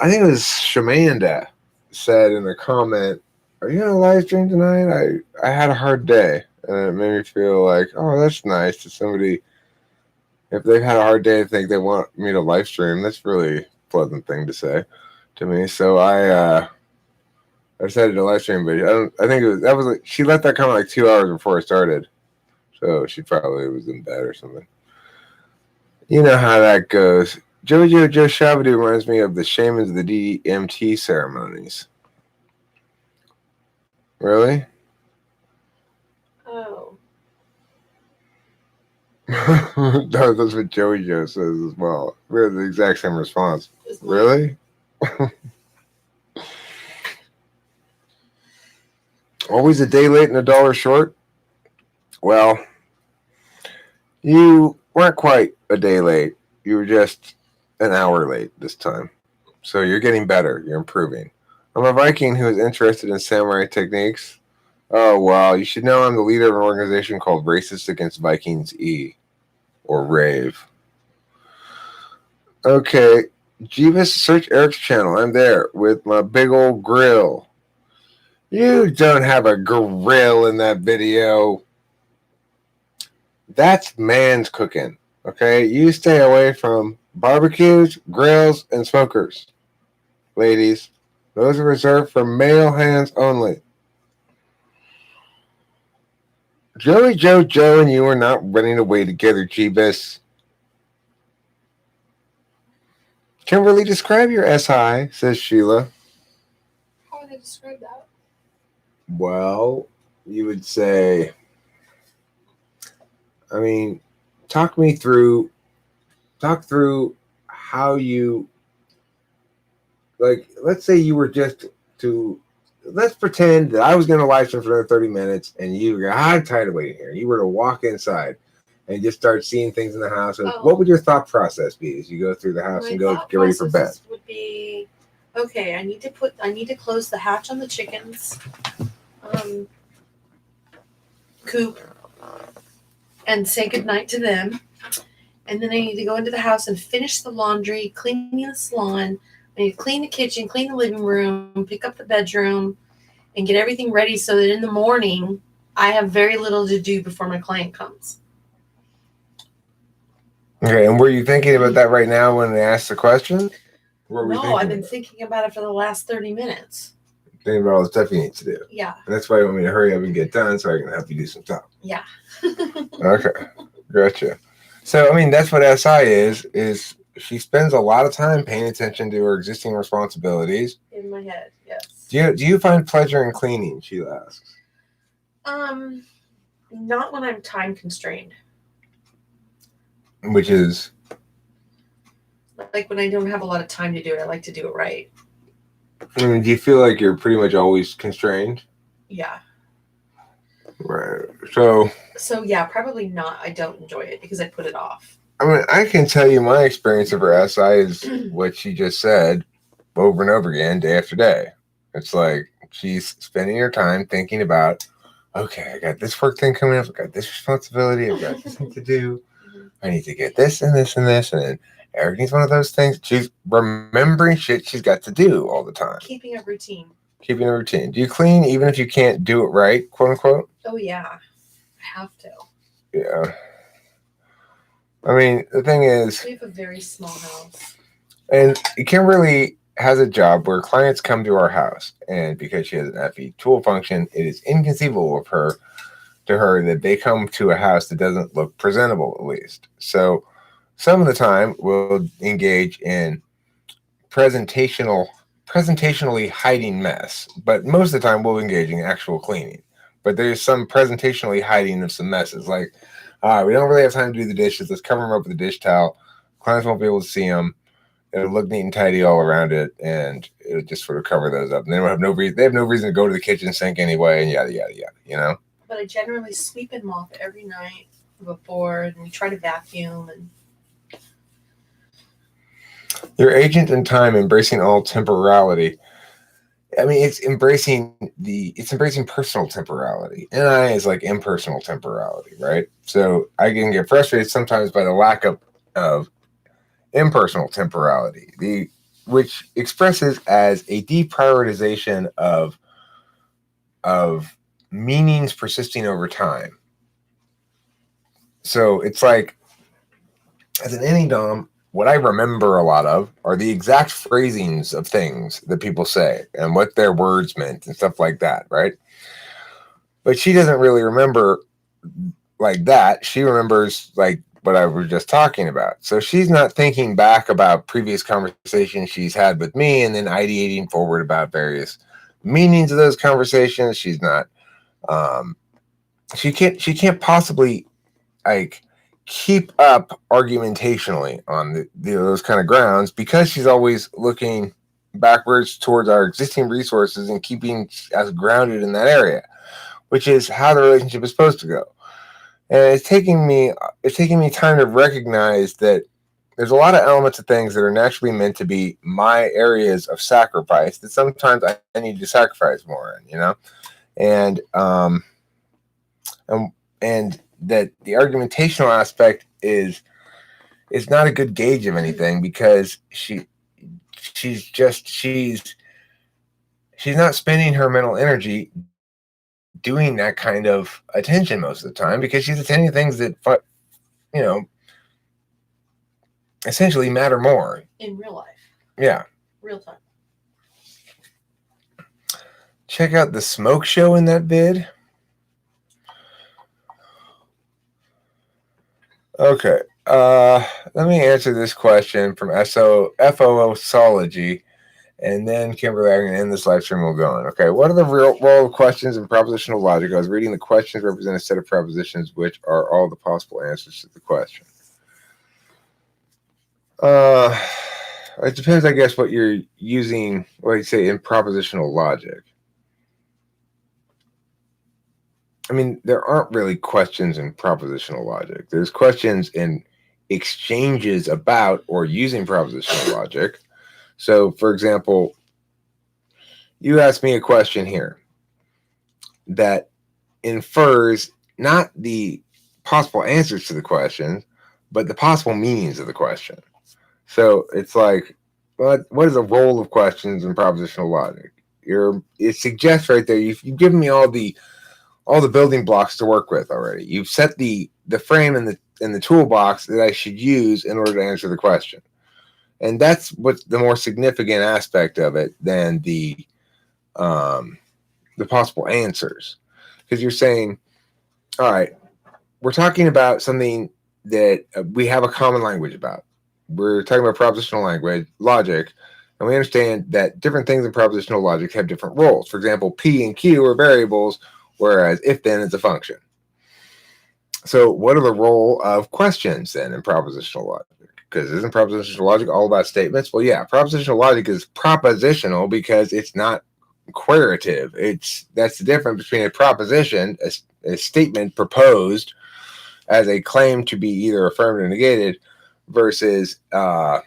think it was Shamanda said in a comment, are you going to live stream tonight? I had a hard day. And it made me feel like, oh, that's nice to somebody. If they've had a hard day and think they want me to live stream, that's really a pleasant thing to say to me. So I decided to live stream, but I think she let that come like 2 hours before I started. So she probably was in bed or something. You know how that goes. Jojo Joe Shabadoo reminds me of the shamans of the DMT ceremonies. Really? Oh. That's what Joey Joe says as well. We have the exact same response. Really? Always a day late and $1 short? Well, you weren't quite a day late. You were just an hour late this time. So you're getting better. You're improving. I'm a Viking who is interested in samurai techniques. Oh, wow. You should know I'm the leader of an organization called Racists Against Vikings E, or RAVE. Okay. Jeebus, search Eric's channel. I'm there with my big old grill. You don't have a grill in that video. That's man's cooking. Okay? You stay away from barbecues, grills, and smokers. Ladies, those are reserved for male hands only. Joey Joe and you are not running away together, Jeebus. Kimberly, describe your SI, says Sheila. How would I describe that? Well, you would say, I mean, talk through how you, like, let's say you were let's pretend that I was going to live stream for another 30 minutes and you were, I'm tired of waiting here. You were to walk inside and just start seeing things in the house. And what would your thought process be as you go through the house and go get ready for bed? Would be, okay, I need to close the hatch on the chickens, coop, and say goodnight to them. And then I need to go into the house and finish the laundry, clean the salon. I need to clean the kitchen, clean the living room, pick up the bedroom, and get everything ready so that in the morning I have very little to do before my client comes. Okay, and were you thinking about that right now when they asked the question? No, I've been thinking about it for the last 30 minutes. Thinking about all the stuff you need to do. Yeah. And that's why you want me to hurry up and get done so I can help you do some stuff. Yeah. Okay, gotcha. So, I mean, that's what SI is she spends a lot of time paying attention to her existing responsibilities. In my head, yes. Do you find pleasure in cleaning, Sheila asks? Not when I'm time constrained. Which is? Like when I don't have a lot of time to do it, I like to do it right. I mean, do you feel like you're pretty much always constrained? Yeah. Right. So yeah, probably not. I don't enjoy it because I put it off. I mean, I can tell you my experience of her SI is what she just said over and over again, day after day. It's like she's spending her time thinking about, okay, I got this work thing coming up. I got this responsibility. I've got this thing to do. I need to get this and this and this, and then everything's one of those things. She's remembering shit she's got to do all the time. Keeping a routine. Keeping a routine. Do you clean even if you can't do it right, quote unquote? Oh yeah, I have to. Yeah. I mean, the thing is, we have a very small house, and Kimberly has a job where clients come to our house, and because she has an FE tool function, it is inconceivable of her that they come to a house that doesn't look presentable, at least. So some of the time we'll engage in presentationally hiding mess, but most of the time we'll engage in actual cleaning. But there's some presentationally hiding of some messes, like, all right, we don't really have time to do the dishes. Let's cover them up with a dish towel. Clients won't be able to see them. It'll look neat and tidy all around it, and it'll just sort of cover those up. And they have no reason to go to the kitchen sink anyway, and yada yada yada. You know. But I generally sweep and mop every night before, and we try to vacuum. And your agent in time, embracing all temporality. I mean, it's embracing personal temporality. NI is like impersonal temporality, right? So I can get frustrated sometimes by the lack of impersonal temporality, which expresses as a deprioritization of meanings persisting over time. So it's like, as an any dom, what I remember a lot of are the exact phrasings of things that people say and what their words meant and stuff like that, right? But she doesn't really remember like that. She remembers like what I was just talking about. So she's not thinking back about previous conversations she's had with me and then ideating forward about various meanings of those conversations. She's not she can't possibly like keep up argumentationally on those kind of grounds because she's always looking backwards towards our existing resources and keeping us grounded in that area, which is how the relationship is supposed to go. And it's taking me time to recognize that there's a lot of elements of things that are naturally meant to be my areas of sacrifice that sometimes I need to sacrifice more in, you know, and that the argumentational aspect is not a good gauge of anything because she's not spending her mental energy doing that kind of attention most of the time because she's attending things that, you know, essentially matter more in real life. Yeah. Real time. Check out the smoke show in that vid. Okay. Let me answer this question from FOOsology, and then Kimberly, I'm going to end this live stream. We'll go on. Okay. What are the real world questions in propositional logic? I was reading the questions represent a set of propositions, which are all the possible answers to the question. It depends, I guess, what you're using, what you say in propositional logic. I mean, there aren't really questions in propositional logic. There's questions in exchanges about or using propositional logic. So, for example, you ask me a question here that infers not the possible answers to the question, but the possible meanings of the question. So it's like, what is the role of questions in propositional logic? It suggests right there, you've given me all the building blocks to work with already. You've set the frame and the toolbox that I should use in order to answer the question. And that's what's the more significant aspect of it than the possible answers. Because you're saying, all right, we're talking about something that we have a common language about. We're talking about propositional logic, and we understand that different things in propositional logic have different roles. For example, P and Q are variables, whereas if then is a function. So what are the role of questions then in propositional logic? Because isn't propositional logic all about statements? Well, yeah, propositional logic is propositional because it's not query. That's the difference between a proposition, a statement proposed as a claim to be either affirmed or negated, versus a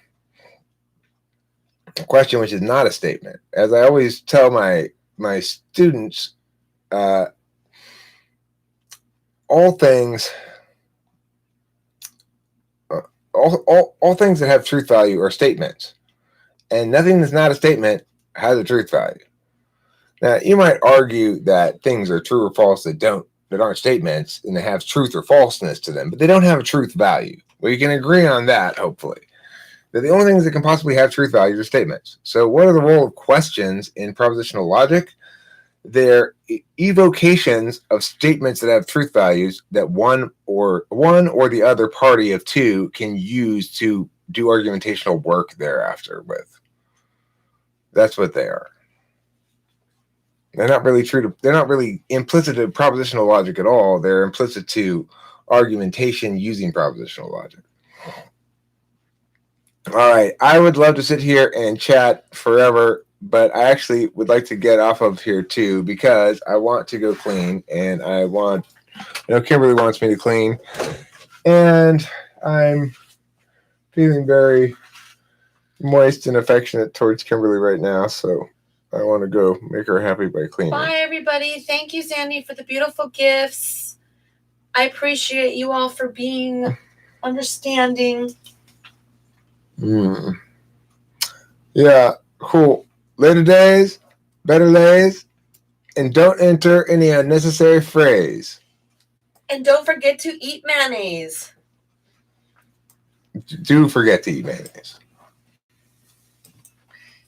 question which is not a statement. As I always tell my students, all things all things that have truth value are statements, and nothing that's not a statement has a truth value. Now, you might argue that things are true or false that aren't statements, and they have truth or falseness to them, but they don't have a truth value. We can agree on that, hopefully. That the only things that can possibly have truth value are statements. So, what are the role of questions in propositional logic? They're evocations of statements that have truth values that one or the other party of two can use to do argumentational work thereafter with. That's what they are. They're not really implicit to propositional logic at all. They're implicit to argumentation using propositional logic. All right, I would love to sit here and chat forever, but I actually would like to get off of here too because I want to go clean, and Kimberly wants me to clean, and I'm feeling very moist and affectionate towards Kimberly right now, so I want to go make her happy by cleaning. Bye, everybody. Thank you, Sandy, for the beautiful gifts. I appreciate you all for being understanding. Yeah, cool. Later days, better lays, and don't enter any unnecessary phrase. And don't forget to eat mayonnaise. Do forget to eat mayonnaise.